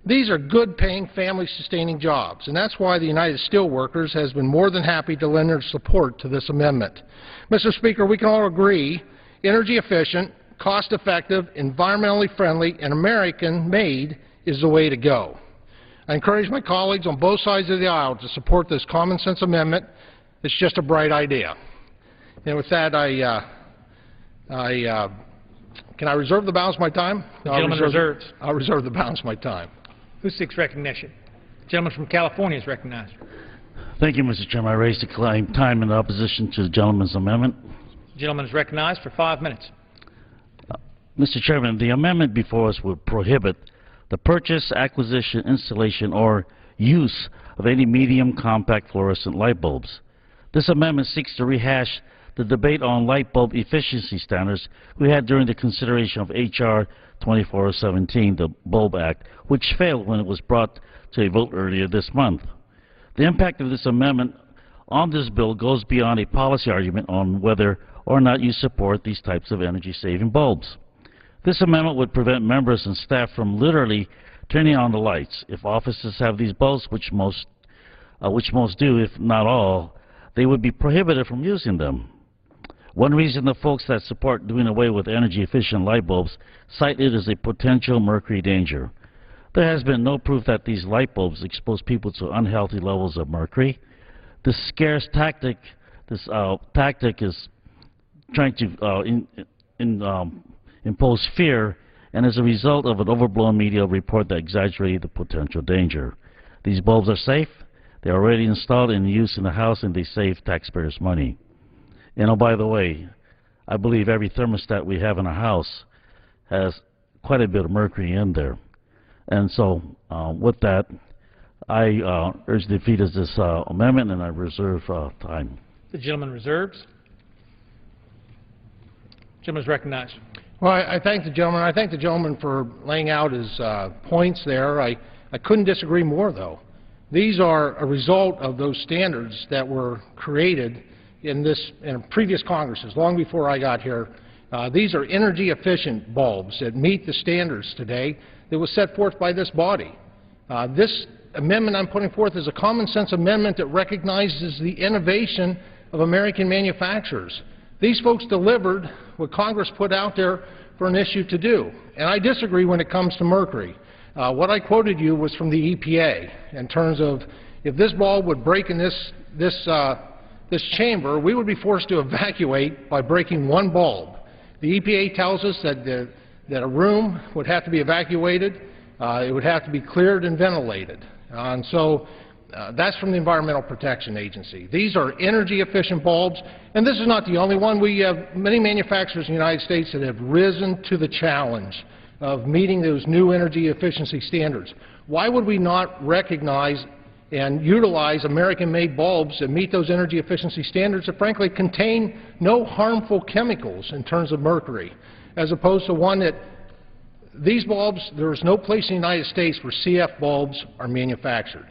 Speaker 10: These are good-paying, family-sustaining jobs, and that's why the United Steelworkers has been more than happy to lend their support to this amendment. Mr. Speaker, we can all agree energy-efficient, cost-effective, environmentally friendly, and American-made is the way to go. I encourage my colleagues on both sides of the aisle to support this common-sense amendment. It's just a bright idea. And with that, can I reserve the balance of my time?
Speaker 2: The gentleman reserves.
Speaker 10: I'll reserve the balance of my time.
Speaker 2: Who seeks recognition? The gentleman from California is recognized.
Speaker 3: Thank you, Mr. Chairman. I raise the claim time in opposition to the gentleman's amendment.
Speaker 2: The gentleman is recognized for 5 minutes.
Speaker 3: Mr. Chairman, the amendment before us would prohibit the purchase, acquisition, installation, or use of any medium compact fluorescent light bulbs. This amendment seeks to rehash the debate on light bulb efficiency standards we had during the consideration of H.R. 2417, the Bulb Act, which failed when it was brought to a vote earlier this month. The impact of this amendment on this bill goes beyond a policy argument on whether or not you support these types of energy-saving bulbs. This amendment would prevent members and staff from literally turning on the lights. If offices have these bulbs, which most do, if not all, they would be prohibited from using them. One reason the folks that support doing away with energy-efficient light bulbs cite it as a potential mercury danger. There has been no proof that these light bulbs expose people to unhealthy levels of mercury. this scarce tactic, this tactic is trying to impose fear, and as a result of an overblown media report that exaggerated the potential danger. These bulbs are safe, they're already installed and used in the house, and they save taxpayers money. And oh, by the way, I believe every thermostat we have in a house has quite a bit of mercury in there. And so, with that, I urge defeat of this amendment, and I reserve time.
Speaker 2: The gentleman reserves. Gentleman is recognized.
Speaker 10: Well, I thank the gentleman. I thank the gentleman for laying out his points there. I couldn't disagree more, though. These are a result of those standards that were created in previous Congresses, long before I got here. These are energy-efficient bulbs that meet the standards today that was set forth by this body. This amendment I'm putting forth is a common-sense amendment that recognizes the innovation of American manufacturers. These folks delivered what Congress put out there for an issue to do. And I disagree when it comes to mercury. What I quoted you was from the EPA in terms of if this bulb would break in this chamber, we would be forced to evacuate by breaking one bulb. The EPA tells us that a room would have to be evacuated, it would have to be cleared and ventilated. And so that's from the Environmental Protection Agency. These are energy-efficient bulbs, and this is not the only one. We have many manufacturers in the United States that have risen to the challenge of meeting those new energy efficiency standards. Why would we not recognize and utilize American-made bulbs that meet those energy efficiency standards that frankly contain no harmful chemicals in terms of mercury, as opposed to one that these bulbs, there is no place in the United States where CF bulbs are manufactured.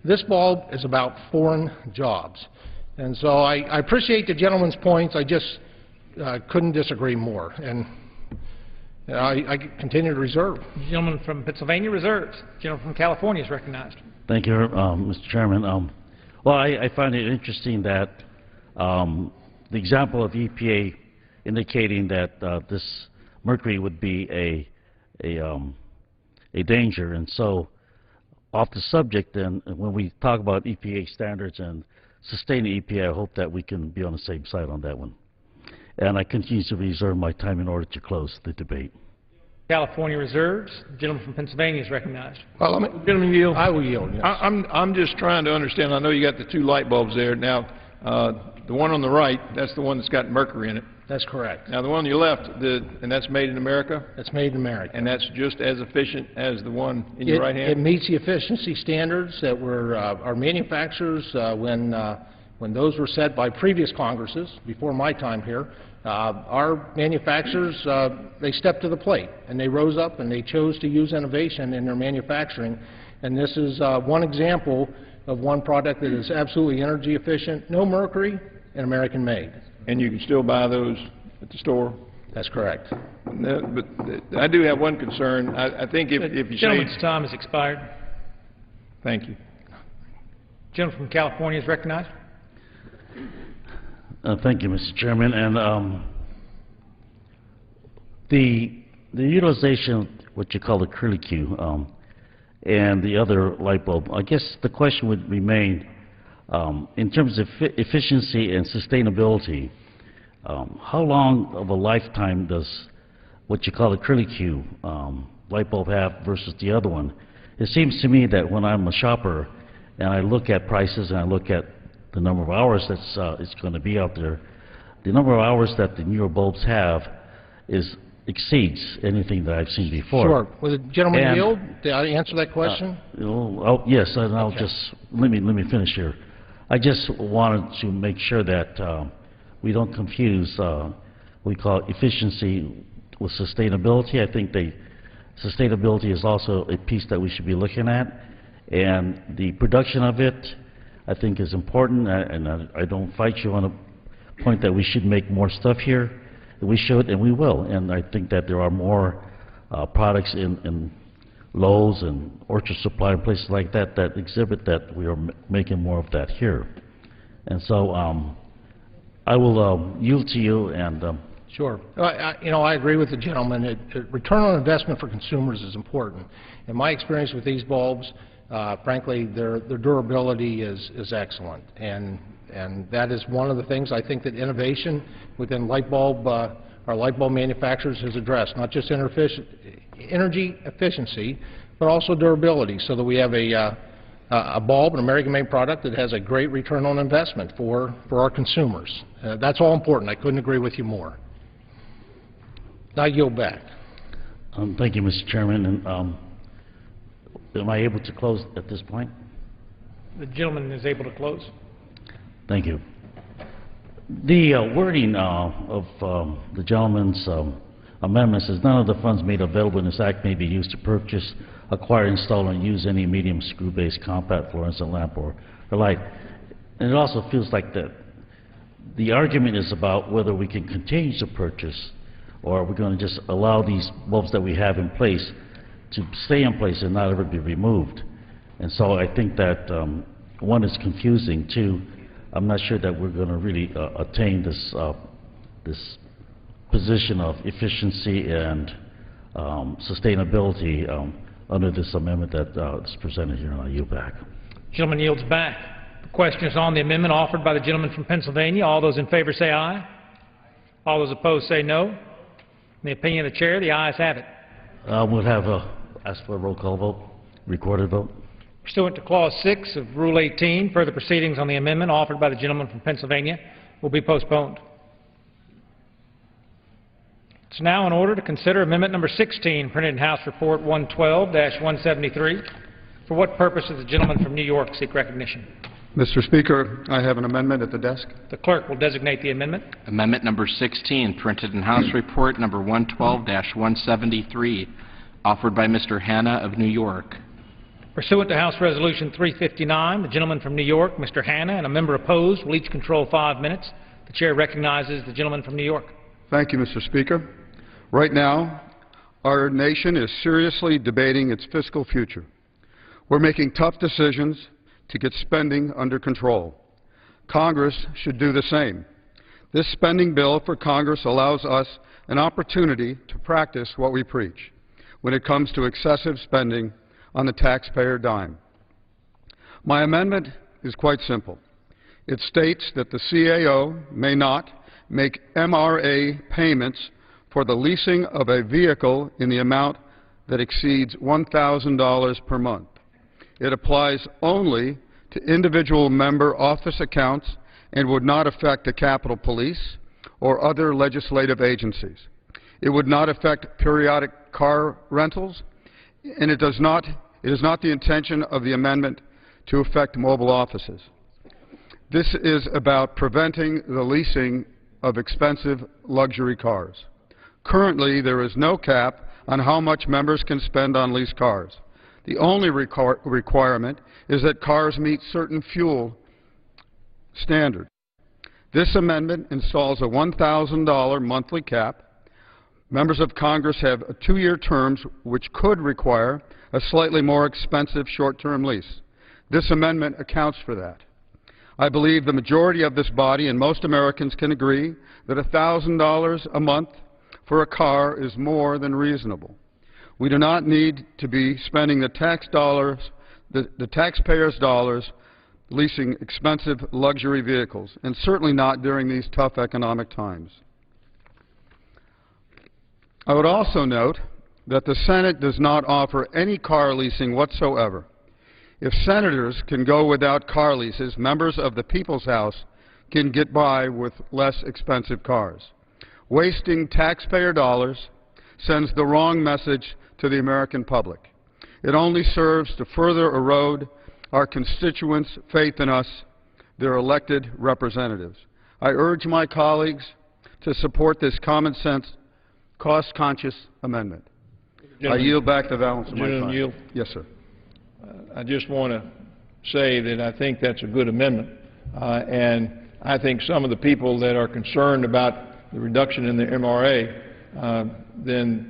Speaker 10: This bulb is about foreign jobs. And so I appreciate the gentleman's points. I just couldn't disagree more. And I continue to reserve.
Speaker 2: The gentleman from Pennsylvania reserves. The gentleman from California is recognized.
Speaker 3: Thank you, Mr. Chairman. Well, I find it interesting that the example of EPA indicating that this mercury would be a danger, and so off the subject, then, when we talk about EPA standards and sustaining EPA, I hope that we can be on the same side on that one. And I continue to reserve my time in order to close the debate.
Speaker 2: California reserves. The gentleman from Pennsylvania is recognized.
Speaker 6: Well,
Speaker 2: Gentleman yield.
Speaker 10: I will yield, yes.
Speaker 6: I'm just trying to understand. I know you got the two light bulbs there. Now, the one on the right, that's the one that's got mercury in it.
Speaker 10: That's correct.
Speaker 6: Now, the one on your left, and that's made in America?
Speaker 10: That's made in America.
Speaker 6: And that's just as efficient as the one in your right hand?
Speaker 10: It meets the efficiency standards that were our manufacturers, when those were set by previous Congresses, before my time here, our manufacturers, they stepped to the plate, and they rose up, and they chose to use innovation in their manufacturing. And this is one example of one product that is absolutely energy efficient, no mercury, and American made.
Speaker 6: And you can still buy those at the store?
Speaker 10: That's correct.
Speaker 6: No, but I do have one concern. I think if you say...
Speaker 2: Gentleman's time has expired.
Speaker 6: Thank you.
Speaker 2: Gentleman from California is recognized.
Speaker 3: Thank you, Mr. Chairman. And the utilization of what you call the curlicue and the other light bulb, I guess the question would remain, in terms of efficiency and sustainability, how long of a lifetime does what you call a curlicue light bulb have versus the other one? It seems to me that when I'm a shopper and I look at prices and I look at the number of hours that's it's going to be out there, the number of hours that the newer bulbs have exceeds anything that I've seen before.
Speaker 10: Sure. Will the gentleman yield? Did I answer that question?
Speaker 3: Yes, and I'll just let me finish here. I just wanted to make sure that we don't confuse what we call efficiency with sustainability. I think sustainability is also a piece that we should be looking at, and the production of it, I think, is important. And I don't fight you on a point that we should make more stuff here. We should, and we will. And I think that there are more products in Lowe's and Orchard Supply and places like that that exhibit that we are making more of that here. And so I will yield to you. And
Speaker 10: sure. I agree with the gentleman. Return on investment for consumers is important. In my experience with these bulbs, Frankly, their durability is excellent, and that is one of the things I think that innovation within our light bulb manufacturers has addressed, not just energy efficiency, but also durability, so that we have a bulb, an American-made product that has a great return on investment for our consumers. That's all important. I couldn't agree with you more. I yield back.
Speaker 3: Thank you, Mr. Chairman. And, am I able to close at this point?
Speaker 2: The gentleman is able to close.
Speaker 3: Thank you. The wording of the gentleman's amendment says none of the funds made available in this act may be used to purchase, acquire, install, and use any medium screw-based compact fluorescent lamp or light. And it also feels like that the argument is about whether we can continue to purchase, or are we going to just allow these bulbs that we have in place to stay in place and not ever be removed. And so I think that one is confusing. Two, I'm not sure that we're going to really attain this this position of efficiency and sustainability under this amendment that is presented here, and I yield back.
Speaker 2: Gentleman yields back. The question is on the amendment offered by the gentleman from Pennsylvania. All those in favor say aye. All those opposed say no. In the opinion of the chair, the ayes have it.
Speaker 3: We'll have ask for a roll call vote, recorded vote.
Speaker 2: Pursuant to Clause 6 of Rule 18, further proceedings on the amendment offered by the gentleman from Pennsylvania will be postponed. It's now in order to consider Amendment Number 16, printed in House Report 112-173. For what purpose does the gentleman from New York seek recognition?
Speaker 11: Mr. Speaker, I have an amendment at the desk.
Speaker 2: The clerk will designate the amendment.
Speaker 5: Amendment Number 16, printed in House Report Number 112-173, offered by Mr. Hanna of New York.
Speaker 2: Pursuant to House Resolution 359, the gentleman from New York, Mr. Hanna, and a member opposed will each control 5 minutes. The chair recognizes the gentleman from New York.
Speaker 11: Thank you, Mr. Speaker. Right now, our nation is seriously debating its fiscal future. We're making tough decisions to get spending under control. Congress should do the same. This spending bill for Congress allows us an opportunity to practice what we preach when it comes to excessive spending on the taxpayer dime. My amendment is quite simple. It states that the CAO may not make MRA payments for the leasing of a vehicle in the amount that exceeds $1,000 per month. It applies only to individual member office accounts and would not affect the Capitol Police or other legislative agencies. It would not affect periodic car rentals, and it is not the intention of the amendment to affect mobile offices. This is about preventing the leasing of expensive luxury cars. Currently, there is no cap on how much members can spend on leased cars. The only requirement is that cars meet certain fuel standards. This amendment installs a $1,000 monthly cap. Members of Congress have 2-year terms which could require a slightly more expensive short-term lease. This amendment accounts for that. I believe the majority of this body and most Americans can agree that $1,000 a month for a car is more than reasonable. We do not need to be spending the taxpayers' dollars leasing expensive luxury vehicles, and certainly not during these tough economic times. I would also note that the Senate does not offer any car leasing whatsoever. If senators can go without car leases, members of the People's House can get by with less expensive cars. Wasting taxpayer dollars sends the wrong message to the American public. It only serves to further erode our constituents' faith in us, their elected representatives. I urge my colleagues to support this common-sense, cost-conscious amendment. I yield back the balance of my time.
Speaker 6: Yield?
Speaker 11: Yes, sir.
Speaker 6: I just want to say that I think that's a good amendment, and I think some of the people that are concerned about the reduction in the MRA, then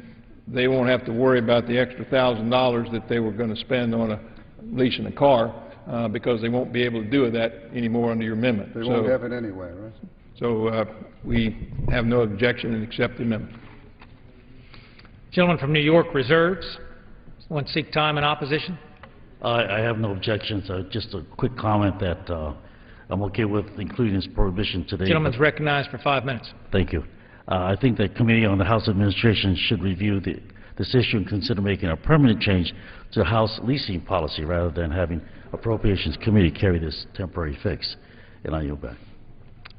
Speaker 6: they won't have to worry about the extra $1,000 that they were going to spend on leasing a car, because they won't be able to do that anymore under your amendment.
Speaker 11: They won't have it anyway, right?
Speaker 6: So we have no objection and accept the amendment.
Speaker 2: Gentleman from New York reserves. Someone seek time in opposition?
Speaker 3: I have no objections. Just a quick comment that I'm okay with including this prohibition today.
Speaker 2: Gentleman's recognized for 5 minutes.
Speaker 3: Thank you. I think the Committee on the House Administration should review this issue and consider making a permanent change to the House leasing policy rather than having Appropriations Committee carry this temporary fix. And I yield back.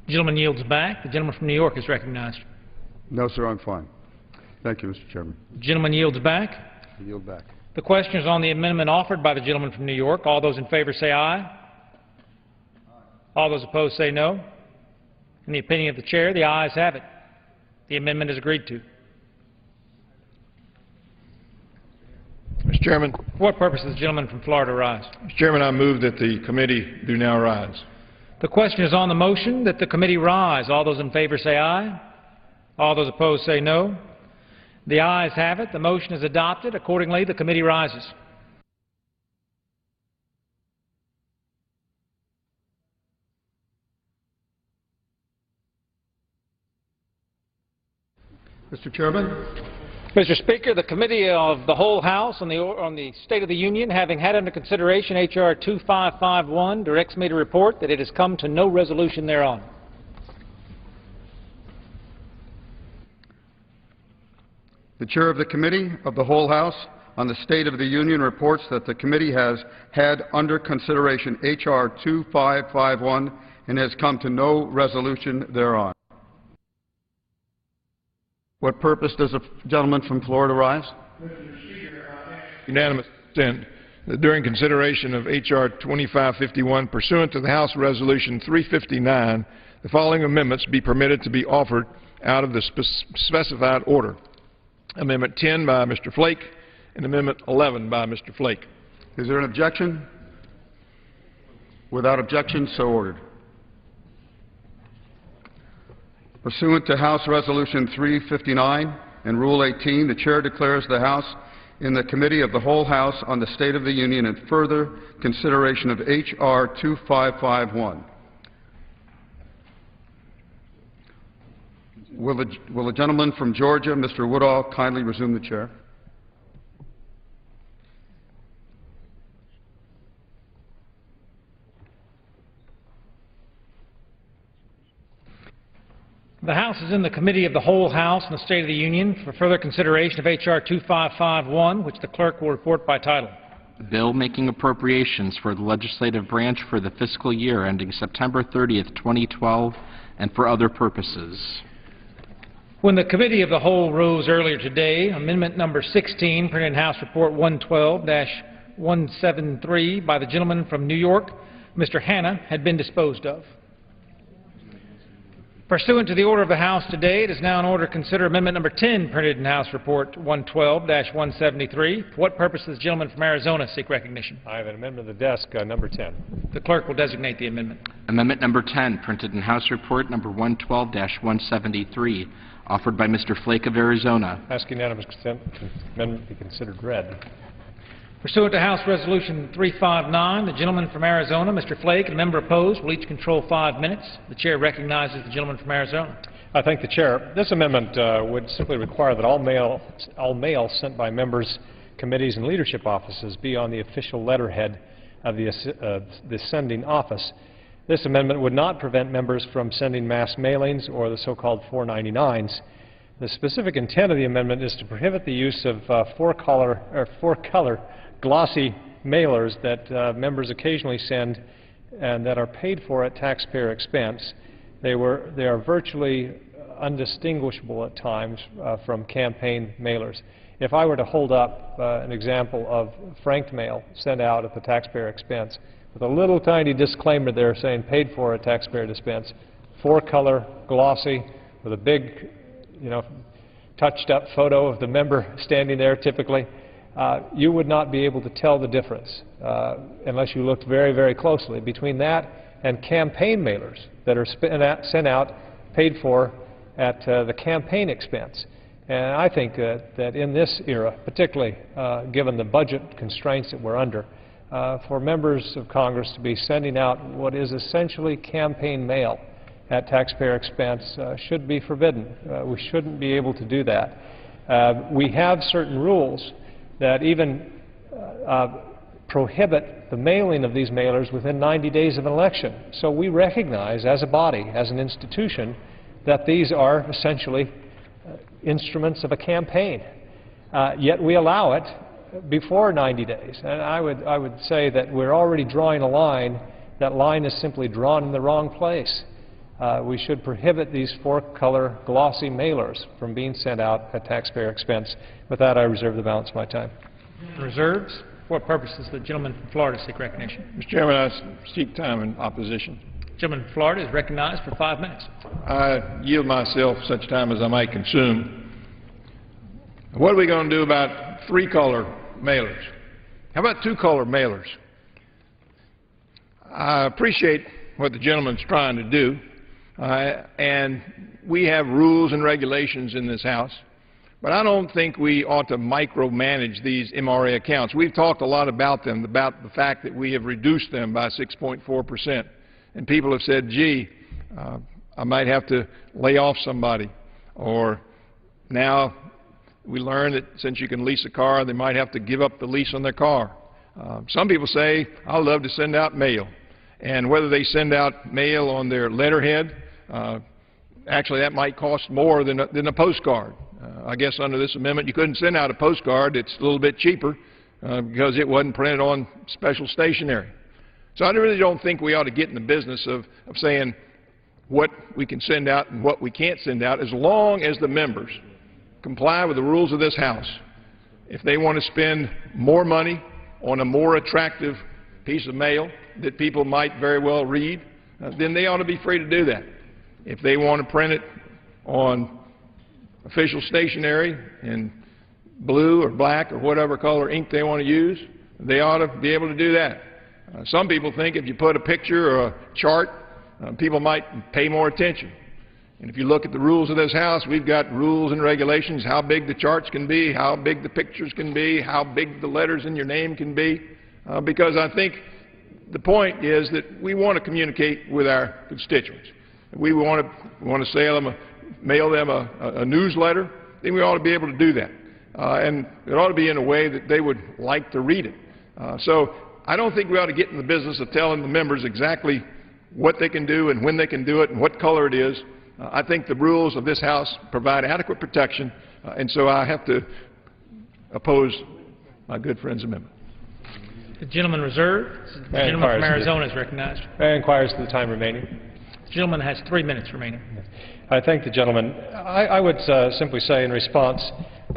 Speaker 2: Gentleman yields back. The gentleman from New York is recognized.
Speaker 11: No, sir, I'm fine. Thank you, Mr. Chairman.
Speaker 2: Gentleman yields back.
Speaker 11: I yield back.
Speaker 2: The question is on the amendment offered by the gentleman from New York. All those in favor say aye. All those opposed say no. In the opinion of the chair, the ayes have it. The amendment is agreed to.
Speaker 6: Mr. Chairman.
Speaker 2: For what purpose does the gentleman from Florida rise?
Speaker 6: Mr. Chairman, I move that the committee do now rise.
Speaker 2: The question is on the motion that the committee rise. All those in favor say aye. All those opposed say no. The ayes have it. The motion is adopted. Accordingly, the committee rises.
Speaker 11: Mr. Chairman.
Speaker 2: Mr. Speaker, the Committee of the Whole House on the State of the Union, having had under consideration H.R. 2551, directs me to report that it has come to no resolution thereon.
Speaker 11: The Chair of the Committee of the Whole House on the State of the Union reports that the committee has had under consideration H.R. 2551 and has come to no resolution thereon. What purpose does the gentleman from Florida rise?
Speaker 6: Mr. Speaker, unanimous consent that during consideration of H.R. 2551 pursuant to the House Resolution 359, the following amendments be permitted to be offered out of the specified order. Amendment 10 by Mr. Flake and Amendment 11 by Mr. Flake.
Speaker 11: Is there an objection? Without objection, so ordered. Pursuant to House Resolution 359 and Rule 18, the Chair declares the House in the Committee of the Whole House on the State of the Union in further consideration of H.R. 2551. Will the gentleman from Georgia, Mr. Woodall, kindly resume the chair?
Speaker 2: The House is in the Committee of the Whole House in the State of the Union for further consideration of H.R. 2551, which the clerk will report by title.
Speaker 5: Bill making appropriations for the legislative branch for the fiscal year ending September 30th, 2012, and for other purposes.
Speaker 2: When the Committee of the Whole rose earlier today, Amendment number 16, printed in House Report 112-173 by the gentleman from New York, Mr. Hanna, had been disposed of. Pursuant to the order of the House today, it is now in order to consider Amendment number 10, printed in House Report 112-173. For what purpose does the gentleman from Arizona seek recognition?
Speaker 12: I have an amendment of the desk, number 10.
Speaker 2: The clerk will designate the amendment.
Speaker 5: Amendment number 10, printed in House Report number 112-173, offered by Mr. Flake of Arizona.
Speaker 12: Ask unanimous consent the amendment be considered read.
Speaker 2: Pursuant to House Resolution 359, the gentleman from Arizona, Mr. Flake, and a member opposed will each control 5 minutes. The chair recognizes the gentleman from Arizona.
Speaker 12: I thank the chair. This amendment would simply require that all mail sent by members, committees, and leadership offices be on the official letterhead of the sending office. This amendment would not prevent members from sending mass mailings or the so-called 499s. The specific intent of the amendment is to prohibit the use of four-color glossy mailers that members occasionally send and that are paid for at taxpayer expense. They are virtually undistinguishable at times from campaign mailers. If I were to hold up an example of franked mail sent out at the taxpayer expense with a little tiny disclaimer there saying paid for at taxpayer expense, four-color, glossy, with a big, touched-up photo of the member standing there typically, you would not be able to tell the difference unless you looked very, very closely between that and campaign mailers that are sent out, paid for at the campaign expense. And I think that in this era, particularly given the budget constraints that we're under, for members of Congress to be sending out what is essentially campaign mail at taxpayer expense should be forbidden. We shouldn't be able to do that. We have certain rules that even prohibit the mailing of these mailers within 90 days of an election. So we recognize as a body, as an institution, that these are essentially instruments of a campaign. Yet we allow it before 90 days. And I would say that we're already drawing a line. That line is simply drawn in the wrong place. We should prohibit these four-color glossy mailers from being sent out at taxpayer expense. With that, I reserve the balance of my time.
Speaker 2: Reserves. For what purpose does the gentleman from Florida seek recognition?
Speaker 6: Mr. Chairman, I seek time in opposition.
Speaker 2: The gentleman from Florida is recognized for 5 minutes.
Speaker 6: I yield myself such time as I might consume. What are we going to do about 3-color mailers? How about 2-color mailers? I appreciate what the gentleman's trying to do, and we have rules and regulations in this House, but I don't think we ought to micromanage these MRA accounts. We've talked a lot about them, about the fact that we have reduced them by 6.4%, and people have said, gee, I might have to lay off somebody, or now we learn that since you can lease a car, they might have to give up the lease on their car. Some people say, I love to send out mail. And whether they send out mail on their letterhead, actually that might cost more than a postcard. I guess under this amendment you couldn't send out a postcard. It's a little bit cheaper because it wasn't printed on special stationery. So I really don't think we ought to get in the business of saying what we can send out and what we can't send out, as long as the members comply with the rules of this House. If they want to spend more money on a more attractive piece of mail that people might very well read, then they ought to be free to do that. If they want to print it on official stationery in blue or black or whatever color ink they want to use, they ought to be able to do that. Some people think if you put a picture or a chart, people might pay more attention. And if you look at the rules of this House, we've got rules and regulations, how big the charts can be, how big the pictures can be, how big the letters in your name can be, because I think the point is that we want to communicate with our constituents. If we want to mail them a newsletter, then we ought to be able to do that. And it ought to be in a way that they would like to read it. So I don't think we ought to get in the business of telling the members exactly what they can do and when they can do it and what color it is. I think the rules of this House provide adequate protection, and so I have to oppose my good friend's amendment.
Speaker 2: The gentleman reserved. The gentleman from Arizona is recognized.
Speaker 12: Inquires to the time remaining.
Speaker 2: The gentleman has 3 minutes remaining.
Speaker 12: I thank the gentleman. I would simply say in response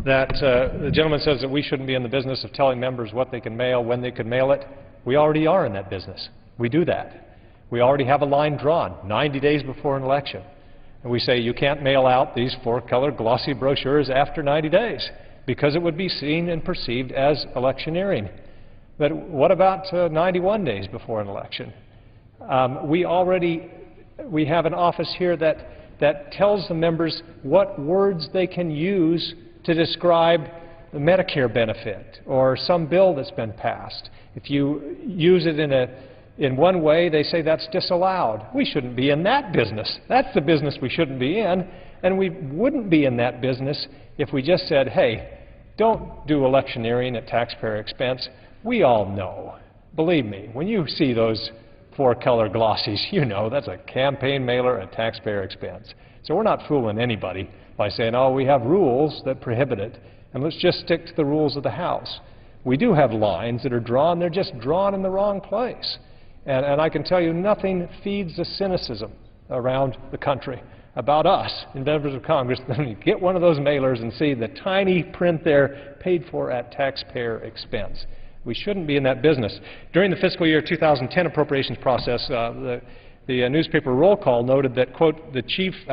Speaker 12: that the gentleman says that we shouldn't be in the business of telling members what they can mail, when they can mail it. We already are in that business. We do that. We already have a line drawn 90 days before an election. And we say you can't mail out these four-color glossy brochures after 90 days because it would be seen and perceived as electioneering. But what about 91 days before an election? We have an office here that tells the members what words they can use to describe the Medicare benefit or some bill that's been passed. If you use it in one way, they say that's disallowed. We shouldn't be in that business. That's the business we shouldn't be in, and we wouldn't be in that business if we just said, hey, don't do electioneering at taxpayer expense. We all know. Believe me, when you see those four-color glossies, you know that's a campaign mailer at taxpayer expense. So we're not fooling anybody by saying, oh, we have rules that prohibit it, and let's just stick to the rules of the House. We do have lines that are drawn. They're just drawn in the wrong place. And I can tell you nothing feeds the cynicism around the country about us, in members of Congress, than you get one of those mailers and see the tiny print there, paid for at taxpayer expense. We shouldn't be in that business. During the fiscal year 2010 appropriations process, the newspaper roll call noted that, quote, the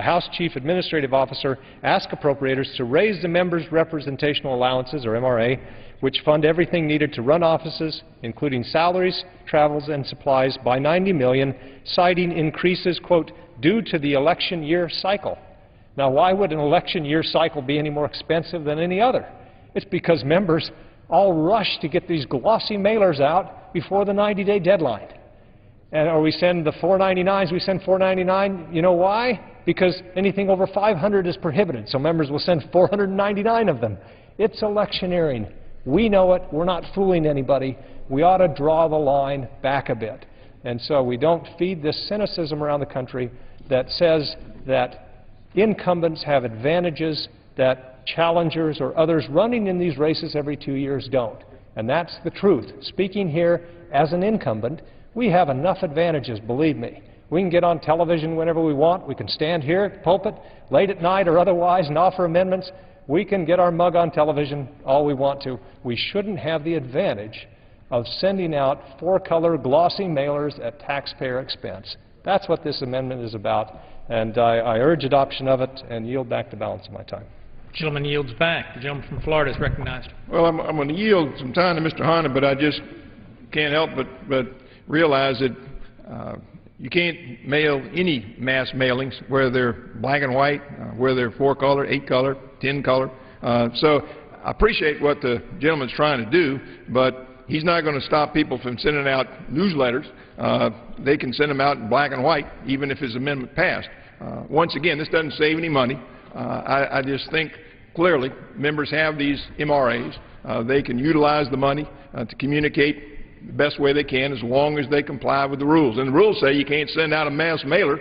Speaker 12: House Chief Administrative Officer asked appropriators to raise the members' representational allowances, or MRA, which fund everything needed to run offices, including salaries, travels, and supplies, by $90 million, citing increases, quote, due to the election year cycle. Now, why would an election year cycle be any more expensive than any other? It's because members all rush to get these glossy mailers out before the 90-day deadline. Or we send the $4.99s, we send $4.99. You know why? Because anything over 500 is prohibited, so members will send 499 of them. It's electioneering. We know it. We're not fooling anybody. We ought to draw the line back a bit. And so we don't feed this cynicism around the country that says that incumbents have advantages that challengers or others running in these races every 2 years don't. And that's the truth. Speaking here as an incumbent, we have enough advantages, believe me. We can get on television whenever we want. We can stand here at the pulpit late at night or otherwise and offer amendments. We can get our mug on television all we want to. We shouldn't have the advantage of sending out four-color glossy mailers at taxpayer expense. That's what this amendment is about, and I urge adoption of it and yield back the balance of my time.
Speaker 2: The gentleman yields back. The gentleman from Florida is recognized.
Speaker 6: Well, I'm going to yield some time to Mr. Honda, but I just can't help but realize that you can't mail any mass mailings, whether they're black and white, whether they're 4-color, 8-color, 10-color. So I appreciate what the gentleman's trying to do, but he's not going to stop people from sending out newsletters. They can send them out in black and white, even if his amendment passed. Once again, this doesn't save any money. I just think clearly members have these MRAs. They can utilize the money to communicate the best way they can as long as they comply with the rules. And the rules say you can't send out a mass mailer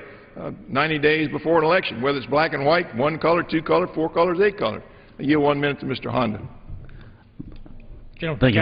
Speaker 6: 90 days before an election, whether it's black and white, 1-color, 2-color, 4 colors, 8-color. I yield 1 minute to Mr. Honda.
Speaker 3: Thank you.